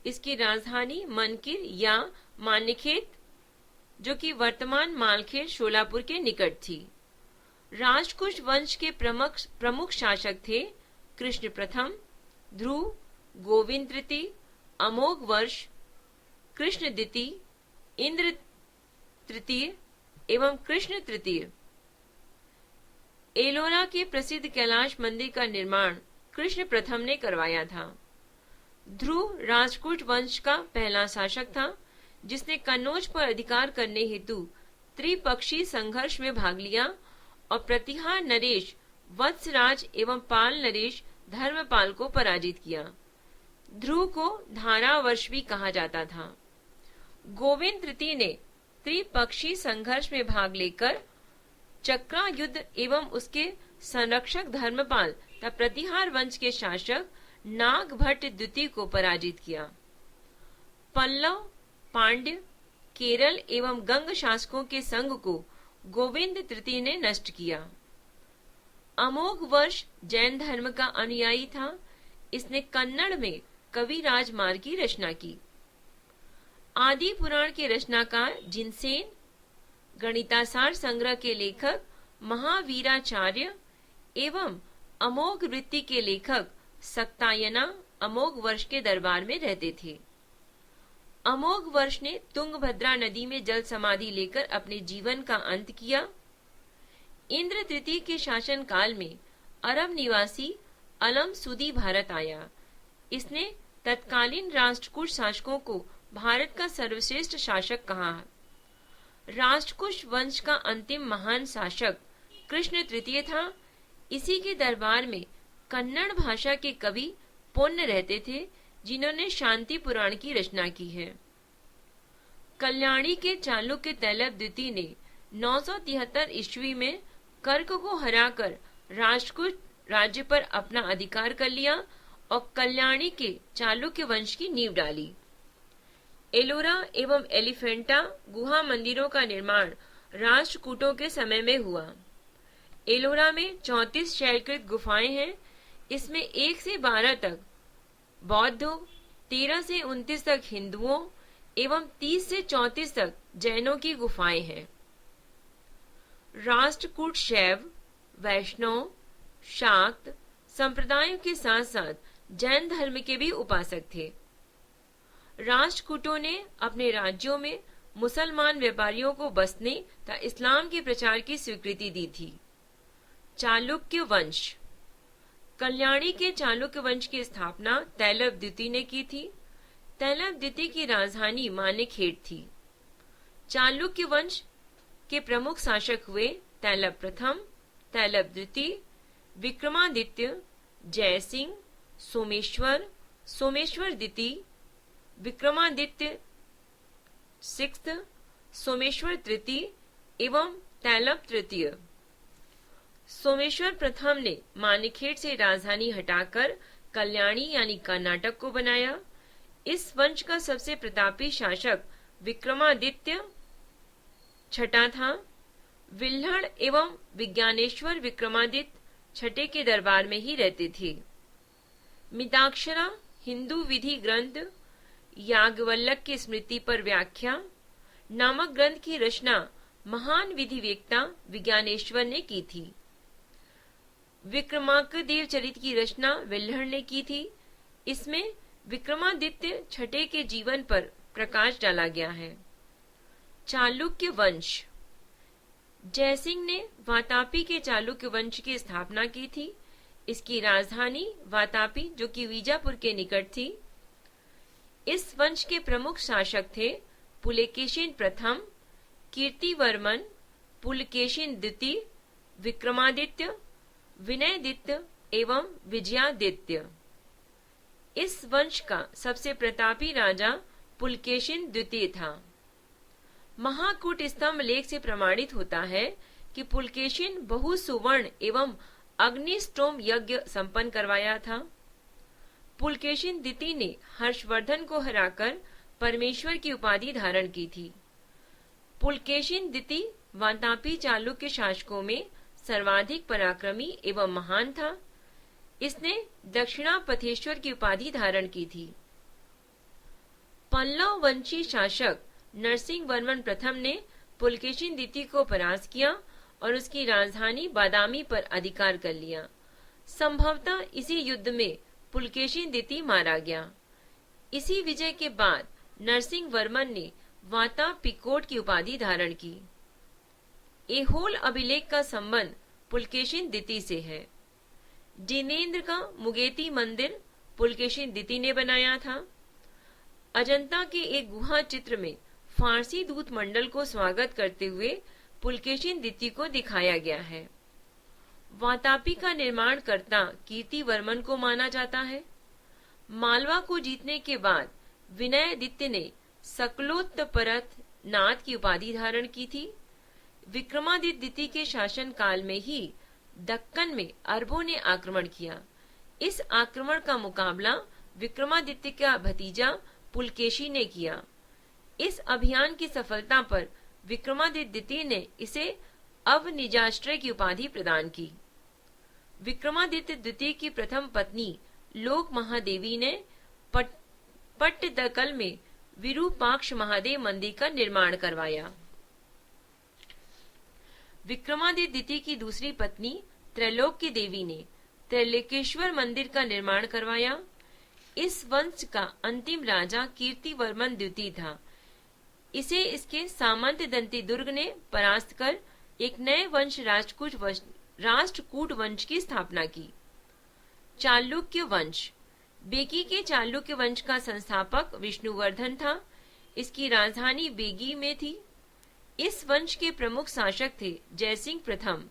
इसकी राजधानी मनकिर या मान्यखेत, जो कि वर्तमान मालखेत शोलापुर के निकट थी। राष्ट्रकूट वंश के प्रमुख शासक थे कृष्ण प्रथम, ध्रुव, गोविंद तृतीय, अमोघ वर्ष, कृष्ण द्वितीय, इंद्र तृतीय एवं कृष्ण तृतीय। एलोरा के प्रसिद्ध कैलाश मंदिर का निर्माण कृष्ण प्रथम ने करवाया था। ध्रुव राष्ट्रकूट वंश का पहला शासक था, जिसने कन्नौज पर अधिकार करने हेतु त्रिपक्षीय संघर्ष में भाग लिया और प्रतिहार नरेश वत्सराज एवं पाल नरेश धर्मपाल को पराजित किया। ध्रुव को धारावर्ष भी कहा जाता था। गोविंद तृतीय ने त्रिपक्षीय संघर्ष में भाग लेकर चक्रा युद्ध एवं उसके संरक्षक धर्मपाल तथा प्रतिहार वंश के शासक नागभट्ट द्वितीय को पराजित किया। पल्लव, पांड्य, केरल एवं गंग शासकों के संघ को गोविंद तृतीय ने नष्ट किया। अमोघ वर्ष जैन धर्म का अनुयायी था। इसने कन्नड़ में कवि राजमार्ग की रचना की। आदि पुराण के रचनाकार जिनसेन, गणितासार संग्रह के लेखक महावीराचार्य एवं अमोघ वृत्ति के लेखक सक्तायना अमोघ वर्ष के दरबार में रहते थे। अमोघ वर्ष ने तुंगभद्रा नदी में जल समाधि लेकर अपने जीवन का अंत किया। इंद्र तृतीय के शासन काल में अरब निवासी अलम सुदी भारत आया। इसने तत्कालीन राष्ट्रकूट शासकों को भारत का सर्वश्रेष्ठ शासक कहा। राष्ट्रकूट वंश का अंतिम महान शासक कृष्ण तृतीय था। इसी के दरबार में कन्नड़ भाषा के कवि पुण्य रहते थे, जिन्होंने शांति पुराण की रचना की है। कल्याणी के चालुक्य तैलप द्वितीय ने 973 ईस्वी में कर्क को हराकर राष्ट्रकूट राज्य पर अपना अधिकार कर लिया और कल्याणी के चालुक्य वंश की नींव डाली। एलोरा एवं एलिफेंटा गुहा मंदिरों का निर्माण राष्ट्रकूटों के समय में हुआ। एलोरा में 34 शैलकृत गुफाएं हैं। इसमें 1 से 12 तक बौद्धों, 13 से 29 तक हिंदुओं एवं 30 से 34 तक जैनों की गुफाएं हैं। राष्ट्रकूट शैव, वैष्णव, शाक्त, संप्रदायों के साथ साथ जैन धर्म के भी उपासक थे। राष्ट्रकूटों ने अपने राज्यों में मुसलमान व्यापारियों को बसने तथा इस्लाम के प्रचार की स्वीकृति दी थी। चालुक्य वंश। कल्याणी के चालुक्य वंश की स्थापना तैलव द्वितीय ने की थी। तैलव द्वितीय की राजधानी मानेकहेड़ थी। चालुक्य वंश के प्रमुख शासक हुए तैलव प्रथम, तैलव द्वितीय, विक्रमादित्य, जयसिंह, सोमेश्वर, सोमेश्वर द्वितीय, विक्रमादित्य सिक्स्थ, सोमेश्वर तृतीय एवं तैलव तृतीय। सोमेश्वर प्रथम ने मानेकहेड़ से राजधानी हटाकर कल्याणी यानी कर्नाटक को बनाया। इस वंश का सबसे प्रतापी शासक विक्रमादित्य छठा था। विल्हड़ एवं विज्ञानेश्वर विक्रमादित्य छठे के दरबार में ही रहते थे। मिताक्षरा हिंदू विधि ग्रंथ याज्ञवल्क्य की स्मृति पर व्याख्या नामक ग्रंथ की रचना महान विधिवेत्ता विज्ञानेश्वर ने की थी। विक्रमादित्य चरित की रचना विल्हड़ ने की थी। इसमें विक्रमादित्य छठे के जीवन पर प्रकाश डाला गया है। चालुक्य वंश। जयसिंह ने वातापी के चालुक्य वंश की स्थापना की थी। इसकी राजधानी वातापी जो कि बीजापुर के निकट थी। इस वंश के प्रमुख शासक थे पुलकेशिन प्रथम, कीर्तिवर्मन, पुलकेशिन द्वितीय, विक्रमादित्य, विनयदित्य एवं विजयादित्य। इस वंश का सबसे प्रतापी राजा पुलकेशिन द्वितीय था। महाकूट स्तंभ लेख से प्रमाणित होता है कि पुलकेशिन बहु सुवर्ण एवं अग्निस्टोम यज्ञ संपन्न करवाया था। पुलकेशिन द्वितीय ने हर्षवर्धन को हराकर परमेश्वर की उपाधि धारण की थी। पुलकेशिन द्वितीय वातापी चालुक्य शासकों में सर्वाधिक पराक्रमी एवं महान था। इसने दक्षिणापथेश्वर की उपाधि धारण की थी। पल्लव वंशी शासक नरसिंह वर्मन प्रथम ने पुलकेशिन द्वितीय को परास्त किया और उसकी राजधानी बादामी पर अधिकार कर लिया। संभवतः इसी युद्ध में पुलकेशिन द्वितीय मारा गया। इसी विजय के बाद नरसिंह वर्मन ने वातापिकोट की उपाधि धारण की। ऐहोल अभिलेख का संबंध पुलकेशिन द्वितीय से है। जिनेंद्र का मुगेती मंदिर पुलकेशिन द्वितीय ने बनाया था। अजंता के एक गुहा चित्र में फारसी दूत मंडल को स्वागत करते हुए पुलकेशिन द्वितीय को दिखाया गया है। वातापी का निर्माण करता कीर्तिवर्मन को माना जाता है। मालवा को जीतने के बाद विनयदित्य ने सकलोत्तरपरत नाथ की उपाधि धारण की थी। विक्रमादित्य द्वितीय के शासन काल में ही दक्कन में अरबों ने आक्रमण किया। इस आक्रमण का मुकाबला विक्रमादित्य का भतीजा पुलकेशी ने किया। इस अभियान की सफलता पर विक्रमादित्य द्वितीय ने इसे अवनिजाश्रय की उपाधि प्रदान की। विक्रमादित्य द्वितीय की प्रथम पत्नी लोक महादेवी ने पट्टदकल में विरूपाक्ष महादेव मंदिर का निर्माण करवाया। विक्रमादित्य द्वितीय की दूसरी पत्नी त्रैलोक्य देवी ने त्रैलोकेश्वर मंदिर का निर्माण करवाया। इस वंश का अंतिम राजा कीर्तिवर्मन द्वितीय था। इसे इसके सामंत दंती दुर्ग ने परास्त कर एक नए वंश राष्ट्रकूट वंश की स्थापना की। चालुक्य वंश। बेगी के चालुक्य वंश का संस्थापक विष्णुवर्धन था। इसकी राजधानी बेगी में थी। इस वंश के प्रमुख शासक थे जयसिंह प्रथम,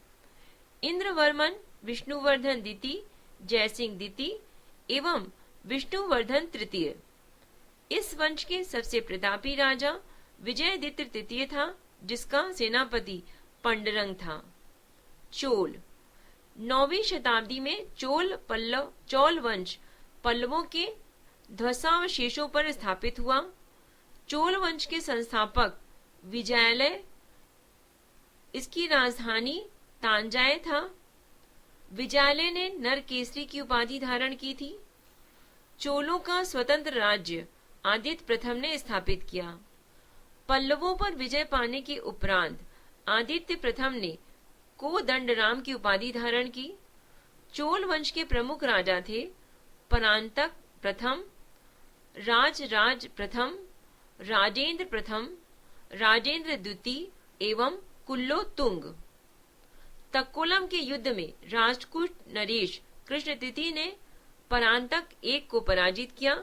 इंद्रवर्मन, विष्णुवर्धन द्वितीय, जयसिंह द्वितीय एवं विष्णुवर्धन तृतीय। इस वंश के सबसे प्रतापी राजा विजयादित्य तृतीय था, जिसका सेनापति पंडरंग था। चोल। 9वीं शताब्दी में चोल वंश पल्लवों के ध्वंसावशेषों पर स्थापित हुआ। चोल वंश के संस्थापक विजयालय, इसकी राजधानी तांजाय था। विजयालय ने नरकेसरी की उपाधि धारण की थी। चोलों का स्वतंत्र राज्य आदित्य प्रथम ने स्थापित किया। पल्लवों पर विजय पाने के उपरांत आदित्य प्रथम ने कोदंडराम की उपाधि धारण की। चोल वंश के प्रमुख राजा थे परांतक प्रथम, राजराज प्रथम, राजेंद्र प्रथम, राजेंद्र द्वितीय एवं कुलोत्तुंग। तक्कोलम के युद्ध में राष्ट्रकूट नरेश कृष्ण तृतीय ने परांतक एक को पराजित किया।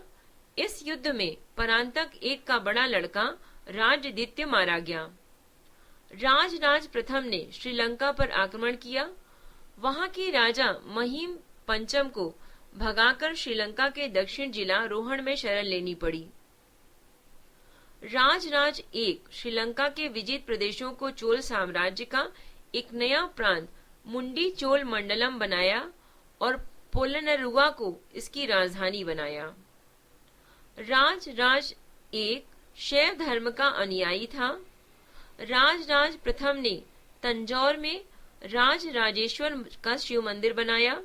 इस युद्ध में परांतक एक का बड़ा लड़का राजदित्य मारा गया। राजराज प्रथम ने श्रीलंका पर आक्रमण किया। वहां के राजा महिम पंचम को भगाकर श्रीलंका के दक्षिण जिला रोहण में शरण लेनी पड़ी। राजराज एक श्रीलंका के विजित प्रदेशों को चोल साम्राज्य का एक नया प्रांत मुंडी चोल मंडलम बनाया और पोलनरुआ को इसकी राजधानी बनाया। राजराज एक शैव धर्म का अनुयायी था। राजराज प्रथम ने तंजौर में राजराजेश्वर का शिव मंदिर बनाया।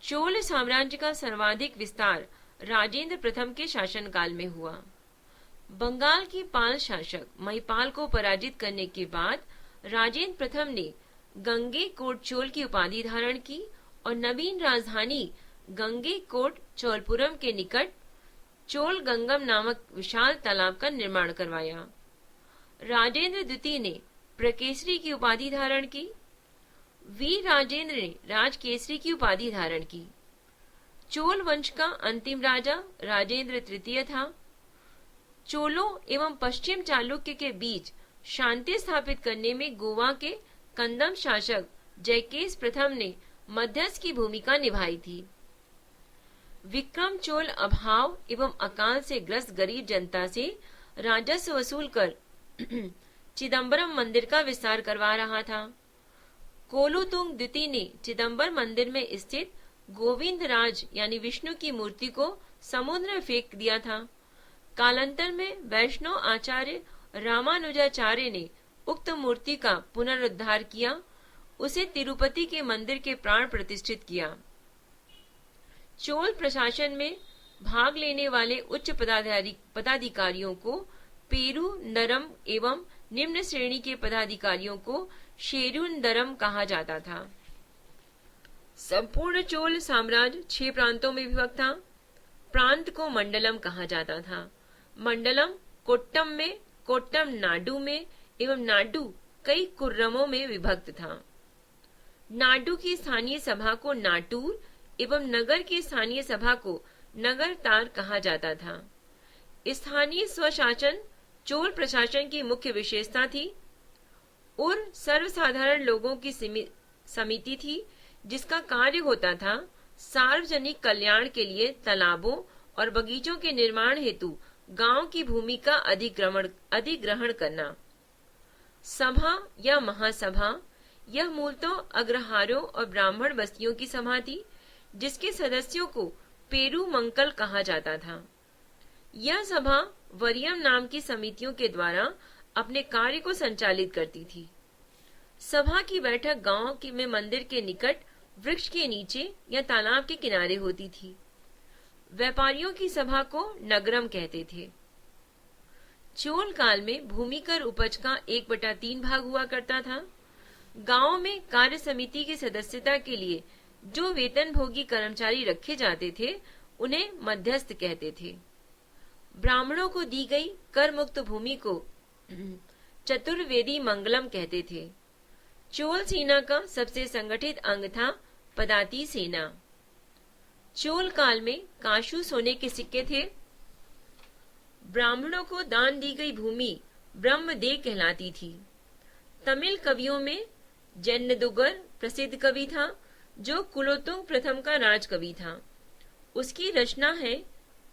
चोल साम्राज्य का सर्वाधिक विस्तार राजेंद्र प्रथम के शासनकाल में हुआ। बंगाल की पाल शासक महिपाल को पराजित करने के बाद राजेंद्र प्रथम ने गंगेकोट चोल की उपाधि धारण की और नवीन राजधानी गंगेकोट चोलपुरम के निकट चोल गंगम नामक विशाल तालाब का निर्माण करवाया। राजेंद्र द्वितीय ने प्रकेसरी की उपाधि धारण की। वीर राजेंद्र ने राजकेसरी की उपाधि धारण की। चोल वंश का अंतिम राजा राजेंद्र तृतीय था। चोलों एवं पश्चिम चालुक्य के बीच शांति स्थापित करने में गोवा के कंदम शासक जयकेश प्रथम ने मध्यस्थ की भूमिका निभाई थी। विक्रम चोल अभाव एवं अकाल से ग्रस्त गरीब जनता से राजस्व वसूल कर चिदम्बरम मंदिर का विस्तार करवा रहा था। कोलुतुंग द्वितीय ने चिदम्बर मंदिर में स्थित गोविंद राज यानी विष्णु की मूर्ति को समुद्र में फेंक दिया था। कालांतर में वैष्णव आचार्य रामानुजाचार्य ने उक्त मूर्ति का पुनरुद्धार किया, उसे तिरुपति के मंदिर के प्राण प्रतिष्ठित किया। चोल प्रशासन में भाग लेने वाले उच्च पदाधिकारियों को पेरू नरम एवं निम्न श्रेणी के पदाधिकारियों को शेरुनदरम कहा जाता था। संपूर्ण चोल साम्राज्य 6 प्रांतों में विभक्त था। प्रांत को मंडलम कहा जाता था। मंडलम कोट्टम में, कोट्टम नाडु में एवं नाडु कई कुर्रमों में विभक्त था। नाडु की स्थानीय सभा को नाटूर एवं नगर की स्थानीय सभा को नगर तार कहा जाता था। स्थानीय स्वशासन चोल प्रशासन की मुख्य विशेषता थी। उर सर्वसाधारण लोगों की समिति थी जिसका कार्य होता था सार्वजनिक कल्याण के लिए तालाबों और बगीचों के निर्माण हेतु गांव की भूमि का अधिग्रहण करना। सभा या महासभा यह मूलतः अग्रहारों और ब्राह्मण बस्तियों की सभा थी जिसके सदस्यों को पेरू मंकल कहा जाता था। यह सभा वरियम नाम की समितियों के द्वारा अपने कार्य को संचालित करती थी। सभा की बैठक गांव में मंदिर के निकट वृक्ष के नीचे या तालाब के किनारे होती थी। व्यापारियों की सभा को नगरम कहते थे। चोल काल में भूमि कर उपज का 1/3 भाग हुआ करता था। गांव में कार्य समिति की सदस्यता के लिए जो वेतनभोगी कर्मचारी रखे जाते थे उन्हें मध्यस्थ कहते थे। ब्राह्मणों को दी गई कर मुक्त भूमि को चतुर्वेदी मंगलम कहते थे। चोल सेना का सबसे संगठित अंग था पदाती सेना। चोल काल में काशू सोने के सिक्के थे। ब्राह्मणों को दान दी गई भूमि ब्रह्मदेव कहलाती थी। तमिल कवियों में जन्नदुगर प्रसिद्ध कवि था जो कुलोत्तुंग प्रथम का राजकवि था। उसकी रचना है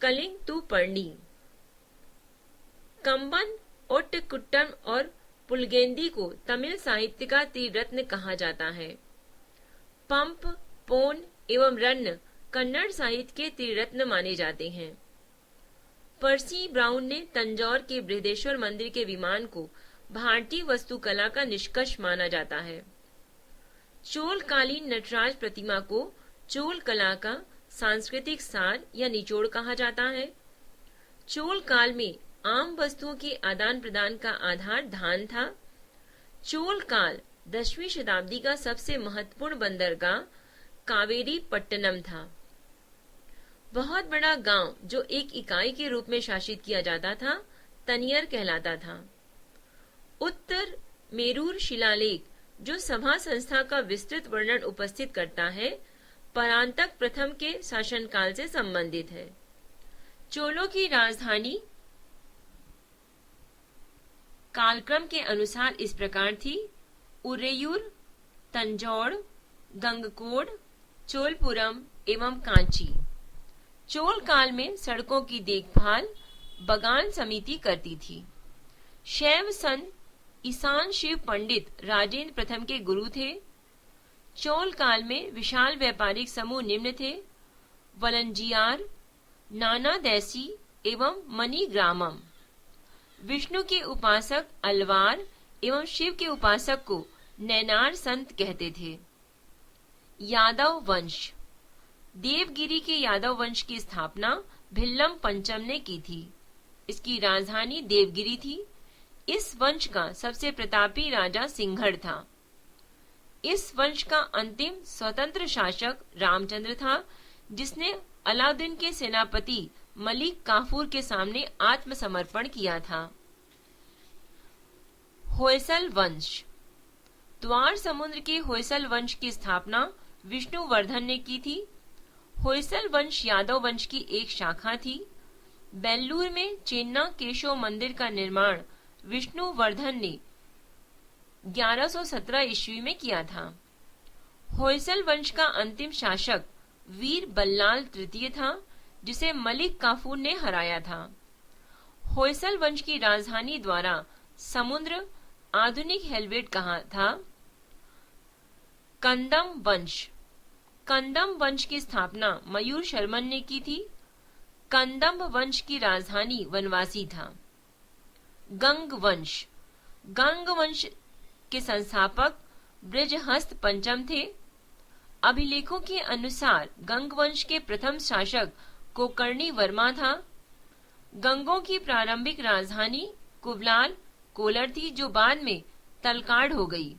कलिंग तु पर्णी। कंबन, ओट्टकुट्टम और पुलगेंदी को तमिल साहित्य का त्रिरत्न कहा जाता है। पंप, पोन एवं रन्न कन्नड़ साहित्य के त्रिरत्न माने जाते हैं। पर्सी ब्राउन ने तंजौर के बृहदेश्वर मंदिर के विमान को भारतीय वास्तुकला का निष्कर्ष माना जाता है। चोल कालीन नटराज प्रतिमा को चोल कला का सांस्कृतिक सार या निचोड़ कहा जाता है। चोल काल में आम वस्तुओं के आदान प्रदान का आधार धान था। चोल काल 10वीं शताब्दी का सबसे महत्वपूर्ण बंदरगाह कावेरी पट्टनम था। बहुत बड़ा गांव जो एक इकाई के रूप में शासित किया जाता था तनियर कहलाता था। उत्तर मेरूर शिलालेख जो सभा संस्था का विस्तृत वर्णन उपस्थित करता है, परांतक प्रथम के शासनकाल से संबंधित है। चोलों की राजधानी कालक्रम के अनुसार इस प्रकार थी: उरेयूर, तंजौर, गंगकोड, चोलपुरम एवं कांची। चोल काल में सड़कों की देखभाल बगान समिति करती थी। शैव संत ईशान शिव पंडित राजेंद्र प्रथम के गुरु थे। चोल काल में विशाल व्यापारिक समूह निम्न थे: वलंजियार, नाना देसी एवं मणिग्रामम। विष्णु के उपासक अलवार एवं शिव के उपासक को नैनार संत कहते थे। यादव वंश। देवगिरी के यादव वंश की स्थापना भिल्लम पंचम ने की थी। इसकी राजधानी देवगिरी थी। इस वंश का सबसे प्रतापी राजा सिंहड़ था। इस वंश का अंतिम स्वतंत्र शासक रामचंद्र था, जिसने अलाउद्दीन के सेनापति मलिक काफूर के सामने आत्मसमर्पण किया था। होयसल वंश। द्वार समुद्र के होयसल वंश की स्थापना विष्णुवर्धन ने की थी। होयसल वंश यादव वंश की एक शाखा थी। बेल्लूर में चेन्ना केशव मंदिर का निर्माण विष्णुवर्धन ने 1117 ईस्वी में किया था। होयसल वंश का अंतिम शासक वीर बल्लाल तृतीय था, जिसे मलिक काफूर ने हराया था। होयसल वंश की राजधानी द्वारा समुद्र आधुनिक हेलवेट कहा था। कंदम वंश। कंदम वंश की स्थापना मयूर शर्मन ने की थी। कंदम वंश की राजधानी वनवासी था। गंग वंश। गंग वंश के संस्थापक बृजहस्त पंचम थे। अभिलेखों के अनुसार गंग वंश के प्रथम शासक कोकर्णी वर्मा था। गंगों की प्रारंभिक राजधानी कुबलाल कोलर थी, जो बाद में तलकाड़ हो गई।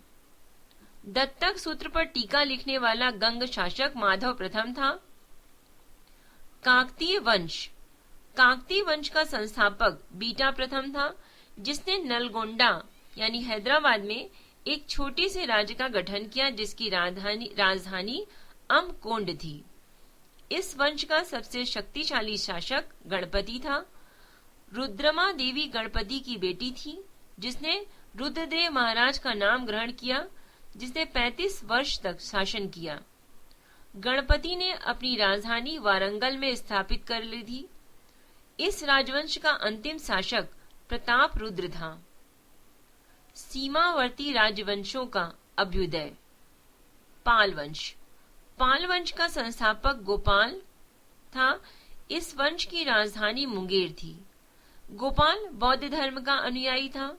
दत्तक सूत्र पर टीका लिखने वाला गंग शासक माधव प्रथम था। काकतीय वंश। काकतीय वंश का संस्थापक बीटा प्रथम था, जिसने नलगोंडा यानी हैदराबाद में एक छोटे से राज्य का गठन किया, जिसकी राजधानी अमकोंड थी। इस वंश का सबसे शक्तिशाली शासक गणपति था। रुद्रमा देवी गणपति की बेटी थी, जिसने रुद्रदेव महाराज का नाम ग्रहण किया, जिसने 35 वर्ष तक शासन किया। गणपति ने अपनी राजधानी वारंगल में स्थापित कर ली थी। इस राजवंश का अंतिम शासक प्रताप रुद्र था। सीमावर्ती राजवंशों का अभ्युदय। पाल वंश। पाल वंश का संस्थापक गोपाल था। इस वंश की राजधानी मुंगेर थी। गोपाल बौद्ध धर्म का अनुयायी था।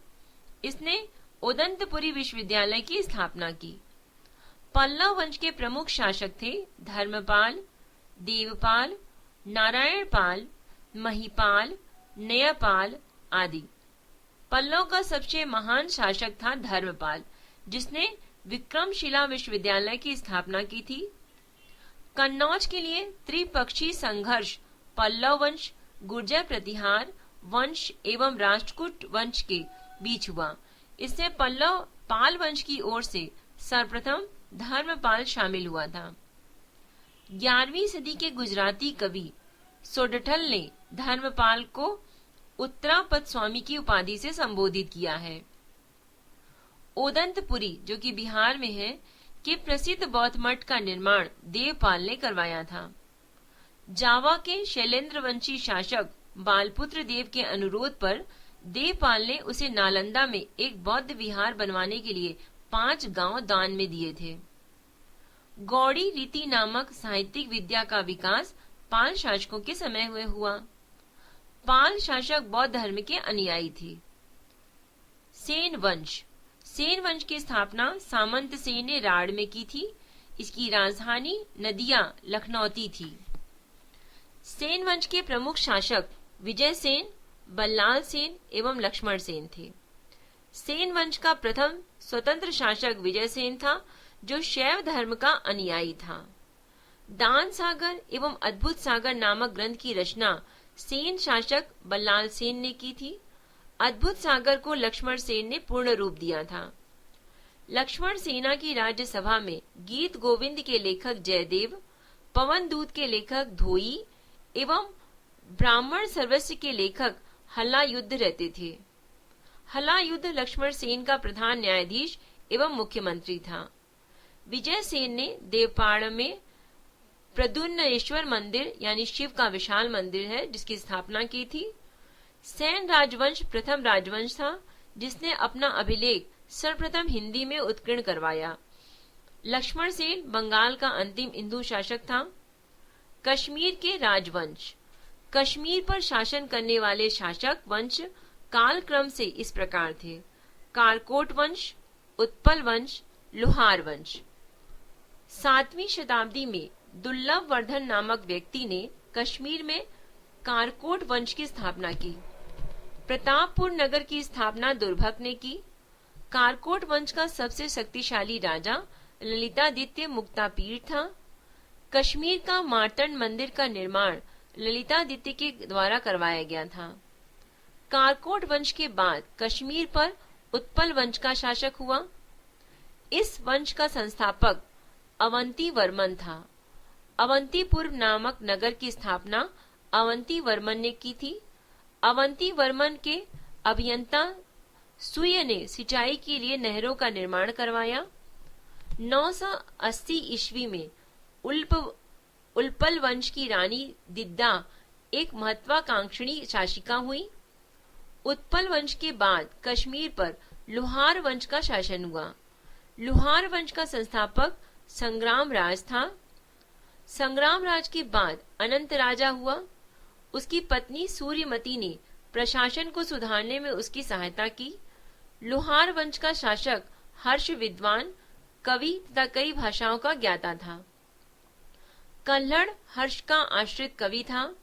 इसने उदंतपुरी विश्वविद्यालय की स्थापना की। पल्लव वंश के प्रमुख शासक थे धर्मपाल, देवपाल, नारायणपाल, महिपाल, नयपाल आदि। पल्लव का सबसे महान शासक था धर्मपाल, जिसने विक्रमशिला विश्वविद्यालय की स्थापना की थी। कन्नौज के लिए त्रिपक्षीय संघर्ष पल्लव वंश, गुर्जर प्रतिहार वंश एवं राष्ट्रकूट वंश के बीच हुआ। इसमें पाल वंश की ओर से सर्वप्रथम धर्मपाल शामिल हुआ था। 11वीं सदी के गुजराती कवि सोडठल ने धर्मपाल को उत्तरापद स्वामी की उपाधि से संबोधित किया है। ओदंतपुरी, जो कि बिहार में है, के प्रसिद्ध बौद्ध मठ का निर्माण देवपाल ने करवाया था। जावा के शैलेंद्रवंशी शासक बालपुत्र देव के अनुरोध पर देवपाल ने उसे नालंदा में एक बौद्ध विहार बनवाने के लिए 5 गांव दान में दिए थे। गौड़ी रीति नामक साहित्यिक विद्या का विकास पाल शासकों के समय में हुआ। पाल शासक बौद्ध धर्म के अनुयायी थे। सेन वंश। सेन वंश की स्थापना सामंत सेन ने राड़ में की थी। इसकी राजधानी नदिया लखनौती थी। सेन वंश के प्रमुख शासक विजय सेन, बल्लाल सेन एवं लक्ष्मण सेन थे। सेन वंश का प्रथम स्वतंत्र शासक विजय सेन था, जो शैव धर्म का अनुयायी था। दान सागर एवं अद्भुत सागर नामक ग्रंथ की रचना सेन शासक बल्लाल सेन ने की थी। अद्भुत सागर को लक्ष्मण सेन ने पूर्ण रूप दिया था। लक्ष्मण सेना की राज्यसभा में गीत गोविंद के लेखक जयदेव, पवन दूत के लेखक धोई एवं ब्राह्मण सर्वस्व के लेखक हलायुद्ध रहते थे। हलायुद्ध लक्ष्मण सेन का प्रधान न्यायाधीश एवं मुख्यमंत्री था। विजय सेन ने देवपाड़ में प्रद्युम्नेश्वर मंदिर यानी शिव का विशाल मंदिर है जिसकी स्थापना की थी। सेन राजवंश प्रथम राजवंश था जिसने अपना अभिलेख सर्वप्रथम हिंदी में उत्कीर्ण करवाया। लक्ष्मण सेन बंगाल का अंतिम हिंदू शासक था। कश्मीर के राजवंश। कश्मीर पर शासन करने वाले शासक वंश कालक्रम से इस प्रकार थे: कारकोट वंश, उत्पल वंश, लोहार वंश। 7वीं शताब्दी में दुर्लभ वर्धन नामक व्यक्ति ने कश्मीर में कारकोट वंश की स्थापना की। प्रतापपुर नगर की स्थापना दुर्भक ने की। कारकोट वंश का सबसे शक्तिशाली राजा ललितादित्य मुक्तापीड़ था। कश्मीर का मार्तंड मंदिर का निर्माण ललितादित्य के द्वारा करवाया गया था। कारकोट वंश के बाद कश्मीर पर उत्पल वंश का शासक हुआ। इस वंश का संस्थापक अवंती वर्मन था। अवंतीपुर नामक नगर की स्थापना अवंती वर्मन ने की थी। अवंती वर्मन के अभियंता सुय ने सिंचाई के लिए नहरों का निर्माण करवाया। 980 ईस्वी में उल्पल वंश की रानी दिद्दा एक महत्वाकांक्षी शासिका हुई। उत्पल वंश के बाद कश्मीर पर लोहार वंश का शासन हुआ। लोहार वंश का संस्थापक संग्राम राज था। संग्राम राज के बाद अनंत राजा हुआ। उसकी पत्नी सूर्यमती ने प्रशासन को सुधारने में उसकी सहायता की। लोहार वंश का शासक हर्ष विद्वान, कवि तथा कई भाषाओं का ज्ञाता था। कल्हड़ हर्ष का आश्रित कवि था।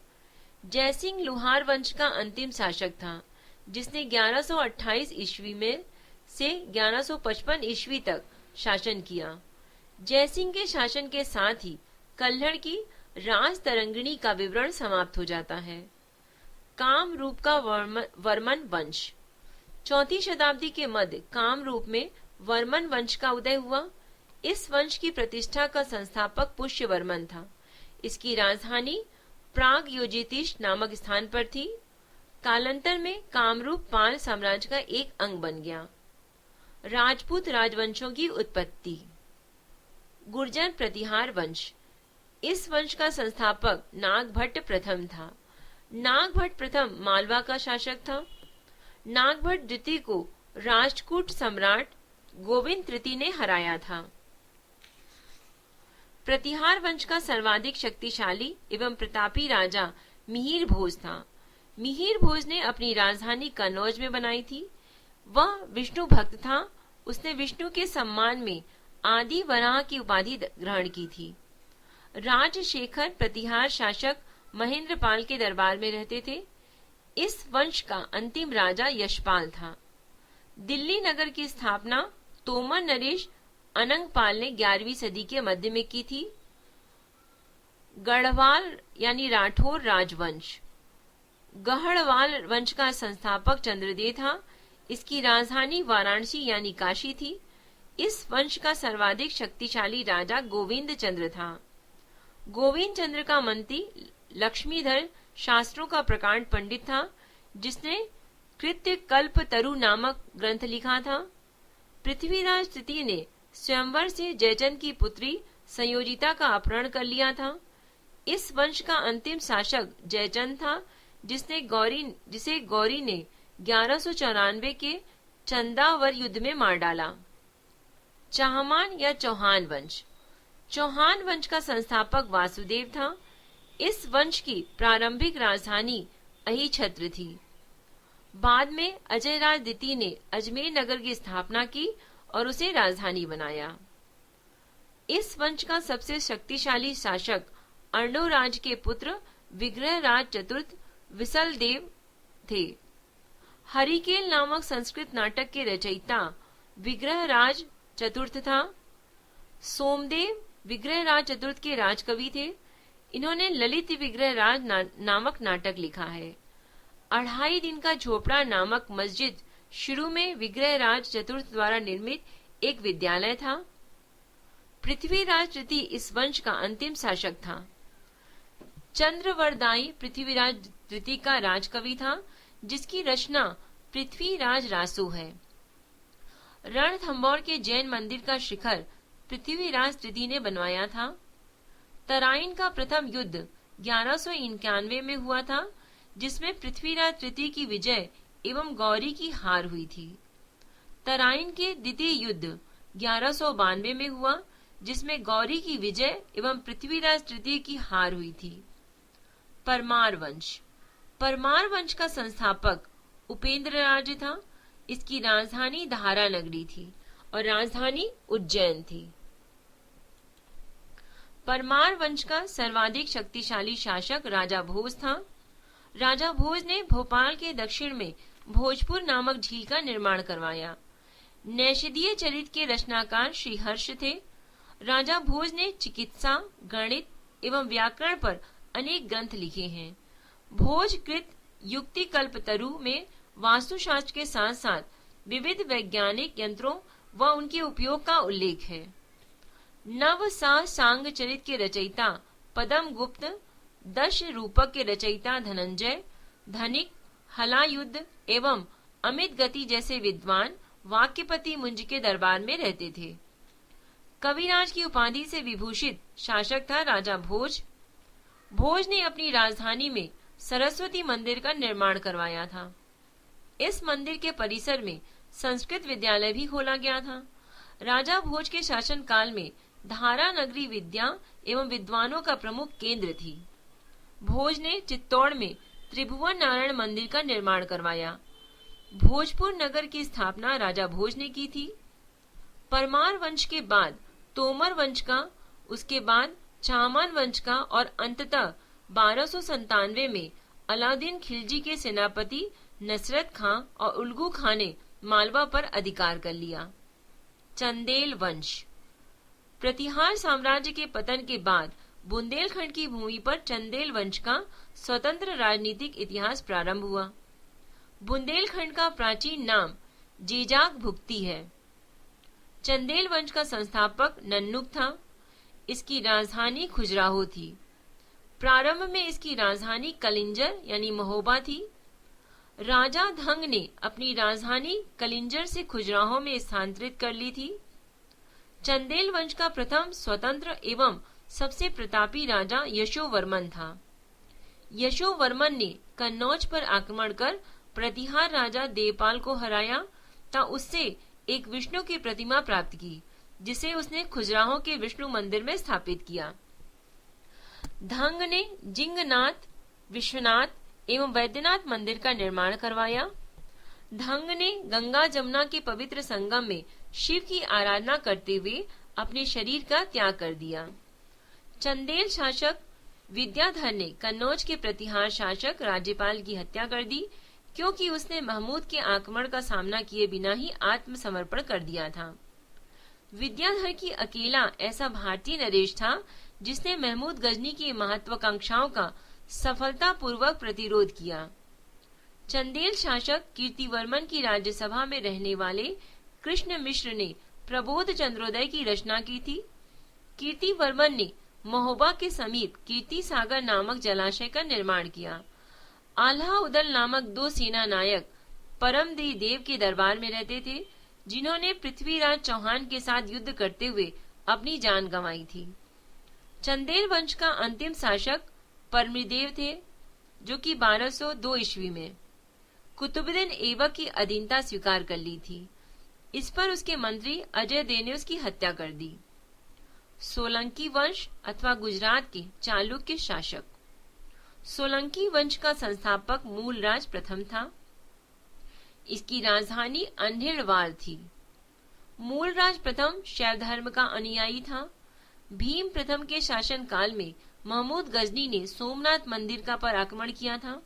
जयसिंह लोहार वंश का अंतिम शासक था जिसने 1128 ईस्वी में से 1155 ईस्वी तक शासन किया। जयसिंह के शासन के साथ ही कल्हड़ की राज तरंगिणी का विवरण समाप्त हो जाता है। कामरूप का वर्मन वंश। 4वीं शताब्दी के मध्य कामरूप में वर्मन वंश का उदय हुआ। इस वंश की प्रतिष्ठा का संस्थापक पुष्यवर्मन था। इसकी राजधानी प्राग योजितिश नामक स्थान पर थी। कालांतर में कामरूप पाल साम्राज्य का एक अंग बन गया। राजपूत राजवंशों की उत्पत्ति। गुर्जर प्रतिहार वंश। इस वंश का संस्थापक नागभट्ट प्रथम था। नागभट्ट प्रथम मालवा का शासक था। नागभट्ट द्वितीय को राष्ट्रकूट सम्राट गोविंद तृतीय ने हराया था। प्रतिहार वंश का सर्वाधिक शक्तिशाली एवं प्रतापी राजा मिहिर भोज था। मिहिर भोज ने अपनी राजधानी कन्नौज में बनाई थी। वह विष्णु भक्त था। उसने विष्णु के सम्मान में आदि वराह की उपाधि ग्रहण की थी। राजशेखर प्रतिहार शासक महेंद्रपाल के दरबार में रहते थे। इस वंश का अंतिम राजा यशपाल था। दिल्ली नगर की स्थापना तोमर नरेश अनंगपाल ने 11वीं सदी के मध्य में की थी। गढ़वाल यानी राठौर राजवंश। गढ़वाल वंश का संस्थापक चंद्रदेव था। इसकी राजधानी वाराणसी यानी काशी थी। इस वंश का सर्वाधिक शक्तिशाली राजा गोविंद चंद्र था। गोविंद चंद्र का मंत्री लक्ष्मीधर शास्त्रों का प्रकांड पंडित था जिसने कृत्य कल्प तरु नामक ग्रंथ लिखा था। पृथ्वीराज तृतीय ने स्वयंवर से जयचंद की पुत्री संयोजिता का अपहरण कर लिया था। इस वंश का अंतिम शासक जयचंद था जिसे गौरी ने 1194 के चंदावर युद्ध में मार डाला। चाहमान या चौहान वंश। चौहान वंश का संस्थापक वासुदेव था। इस वंश की प्रारंभिक राजधानी अहिछत्र थी। बाद में अजयराज द्वितीय ने अजमेर नगर की स्थापना की और उसे राजधानी बनाया। इस वंश का सबसे शक्तिशाली शासक अर्णोराज के पुत्र विग्रहराज चतुर्थ विसलदेव थे। हरिकेल नामक संस्कृत नाटक के रचयिता विग्रहराज चतुर्थ था। सोमदेव विग्रहराज चतुर्थ के राजकवि थे। इन्होंने ललित विग्रहराज नामक नाटक लिखा है। 2.5 दिन का झोपड़ा नामक मस्जिद शुरू में विग्रहराज चतुर्थ द्वारा निर्मित एक विद्यालय था। पृथ्वीराज तृतीय इस वंश का अंतिम शासक था। चंद्रवरदायी पृथ्वीराज तृतीय का राजकवि था, जिसकी रचना पृथ्वीराज रासो है। रणथंभौर के जैन मंदिर का शिखर पृथ्वीराज तृतीय ने बनवाया था। तराइन का प्रथम युद्ध 1191 में हुआ था, जिसमें पृथ्वीराज तृतीय की विजय एवं गौरी की हार हुई थी। तराइन के द्वितीय युद्ध 1192 में हुआ, जिसमें गौरी की विजय एवं पृथ्वीराज तृतीय की हार हुई थी। परमार वंश। परमार वंश का संस्थापक उपेंद्र राज था। इसकी राजधानी धारा नगरी थी और राजधानी उज्जैन थी। परमार वंश का सर्वाधिक शक्तिशाली शासक राजा भोज था। राजा भोज ने भोपाल के दक्षिण में भोजपुर नामक झील का निर्माण करवाया। नैषधीय चरित के रचनाकार श्री हर्ष थे। राजा भोज ने चिकित्सा, गणित एवं व्याकरण पर अनेक ग्रंथ लिखे हैं। भोजकृत युक्ति कल्पतरु में वास्तुशास्त्र के साथ साथ विविध वैज्ञानिक यंत्रों व उनके उपयोग का उल्लेख है। नव सांग चरित के रचयिता पदम गुप्त, दश रूपक के रचयिता धनंजय, धनिक, हलायुद्ध एवं अमित गति जैसे विद्वान वाक्यपति मुंज के दरबार में रहते थे। कविराज की उपाधि से विभूषित शासक था राजा भोज। भोज ने अपनी राजधानी में सरस्वती मंदिर का निर्माण करवाया था। इस मंदिर के परिसर में संस्कृत विद्यालय भी खोला गया था। राजा भोज के शासन काल में धारा नगरी विद्या एवं विद्वानों का प्रमुख केंद्र थी। भोज ने चित्तौड़ में त्रिभुवन नारायण मंदिर का निर्माण करवाया। भोजपुर नगर की स्थापना राजा भोज ने की थी। परमार वंश के बाद तोमर वंश का, उसके बाद चामान वंश का और अंततः 1297 में अलाउद्दीन खिलजी के सेनापति नसरत खां और उल्गू खां ने मालवा पर अधिकार कर लिया। चंदेल वंश। प्रतिहार साम्राज्य के पतन के बाद बुंदेलखंड की भूमि पर चंदेल वंश का स्वतंत्र राजनीतिक इतिहास प्रारंभ हुआ। बुंदेलखंड का प्राचीन नाम जीजाक भुक्ति है। चंदेल वंश का संस्थापक नन्नुक था। इसकी राजधानी खुजराहो थी। प्रारंभ में इसकी राजधानी कलिंजर यानी महोबा थी। राजा धंग ने अपनी राजधानी कलिंजर से खुजराहो में स्थानांतरित कर ली थी। चंदेल वंश का प्रथम स्वतंत्र एवं सबसे प्रतापी राजा यशोवर्मन था। यशोवर्मन ने कन्नौज पर आक्रमण कर प्रतिहार राजा देवपाल को हराया तथा उससे एक विष्णु की प्रतिमा प्राप्त की, जिसे उसने खुजराहो के विष्णु मंदिर में स्थापित किया। धंग ने जिंगनाथ, विश्वनाथ एवं वैद्यनाथ मंदिर का निर्माण करवाया। धंग ने गंगा जमुना के पवित्र संगम में शिव की आराधना करते हुए अपने शरीर का त्याग कर दिया। चंदेल शासक विद्याधर ने कन्नौज के प्रतिहार शासक राज्यपाल की हत्या कर दी, क्योंकि उसने महमूद के आक्रमण का सामना किए बिना ही आत्मसमर्पण कर दिया था। विद्याधर की अकेला ऐसा भारतीय नरेश था जिसने महमूद गजनी की महत्वाकांक्षाओं का सफलतापूर्वक प्रतिरोध किया। चंदेल शासक कीर्तिवर्मन की राज्यसभा में रहने वाले कृष्ण मिश्र ने प्रबोध चंद्रोदय की रचना की थी। कीर्तिवर्मन ने महोबा के समीप कीर्ति सागर नामक जलाशय का निर्माण किया। आल्हा उदल नामक 2 सेना नायक परमदेव देव के दरबार में रहते थे, जिन्होंने पृथ्वीराज चौहान के साथ युद्ध करते हुए अपनी जान गंवाई थी। चंदेल वंश का अंतिम शासक परमदेव थे, जो कि 1202 ईस्वी में कुतुबुद्दीन ऐबक की अधीनता स्वीकार कर ली थी। इस पर उसके मंत्री अजय देव ने उसकी हत्या कर दी। सोलंकी वंश अथवा गुजरात के चालुक्य शासक। सोलंकी वंश का संस्थापक मूलराज प्रथम था। इसकी राजधानी अन्हिलवाड़ थी। मूलराज प्रथम शैव धर्म का अनुयायी था। भीम प्रथम के शासन काल में महमूद गजनी ने सोमनाथ मंदिर का पर आक्रमण किया था।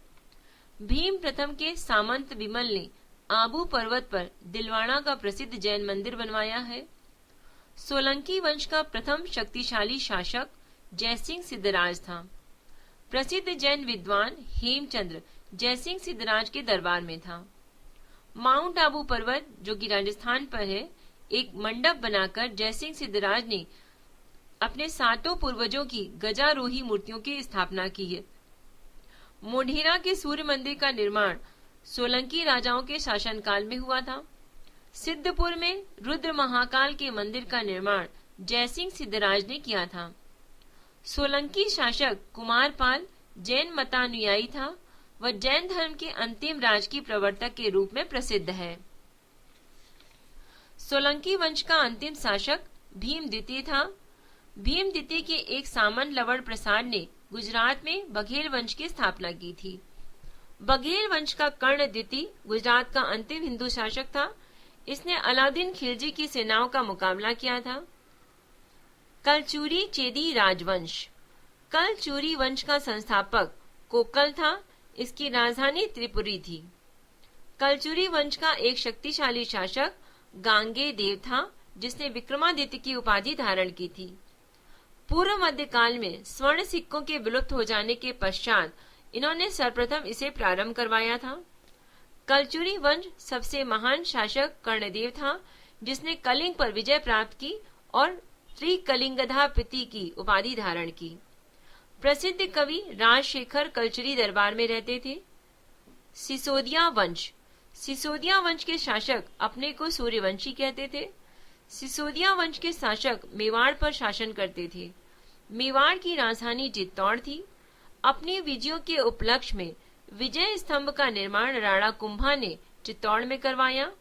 भीम प्रथम के सामंत विमल ने आबू पर्वत पर दिलवाड़ा का प्रसिद्ध जैन मंदिर बनवाया है। सोलंकी वंश का प्रथम शक्तिशाली शासक जयसिंह सिद्धराज था। प्रसिद्ध जैन विद्वान हेमचंद्र जयसिंह सिद्धराज के दरबार में था। माउंट आबू पर्वत, जो कि राजस्थान पर है, एक मंडप बनाकर जयसिंह सिद्धराज ने अपने 7 पूर्वजों की गजारोही मूर्तियों की स्थापना की है। मोढेरा के सूर्य मंदिर का निर्माण सोलंकी राजाओं के शासनकाल में हुआ था। सिद्धपुर में रुद्र महाकाल के मंदिर का निर्माण जयसिंह सिद्धराज ने किया था। सोलंकी शासक कुमारपाल जैन मतानुयायी था। वह जैन धर्म के अंतिम राज की प्रवर्तक के रूप में प्रसिद्ध है। सोलंकी वंश का अंतिम शासक भीम द्वितीय था। भीम द्वितीय के एक सामंत लवण प्रसाद ने गुजरात में बघेल वंश की स्थापना की थी। बघेल वंश का कर्ण द्वितीय गुजरात का अंतिम हिंदू शासक था। इसने अलाउद्दीन खिलजी की सेनाओं का मुकाबला किया था। कलचुरी चेदी राजवंश। कलचुरी वंश का संस्थापक कोकल था। इसकी राजधानी त्रिपुरी थी। कलचुरी वंश का एक शक्तिशाली शासक गांगे देव था, जिसने विक्रमादित्य की उपाधि धारण की थी। पूर्व मध्यकाल में स्वर्ण सिक्कों के विलुप्त हो जाने के पश्चात इन्होंने सर्वप्रथम इसे प्रारंभ करवाया था। कलचुरी वंश सबसे महान शासक कर्णदेव था, जिसने कलिंग पर विजय प्राप्त की और त्रिकलिंगधापति की उपाधि धारण की। प्रसिद्ध कवि राजशेखर कलचुरी दरबार में रहते थे। सिसोदिया वंश। सिसोदिया वंश के शासक अपने को सूर्यवंशी कहते थे। सिसोदिया वंश के शासक मेवाड़ पर शासन करते थे। मेवाड़ की राजधानी चित्तौड़ थी। अपनी विजयों के उपलक्ष्य में विजय स्तंभ का निर्माण राणा कुंभा ने चित्तौड़ में करवाया।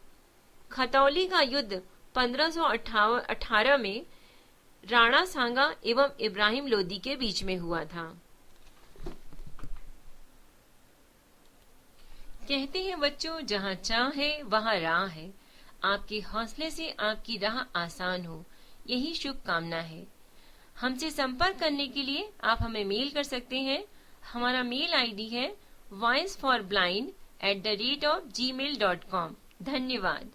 खतौली का युद्ध 1518 में राणा सांगा एवं इब्राहिम लोदी के बीच में हुआ था। कहते हैं बच्चों, जहाँ चाह है वहाँ राह है। आपके हौसले से आपकी राह आसान हो, यही शुभकामना है। हमसे संपर्क करने के लिए आप हमें मेल कर सकते हैं। हमारा मेल आईडी है voiceforblind@gmail.com। धन्यवाद।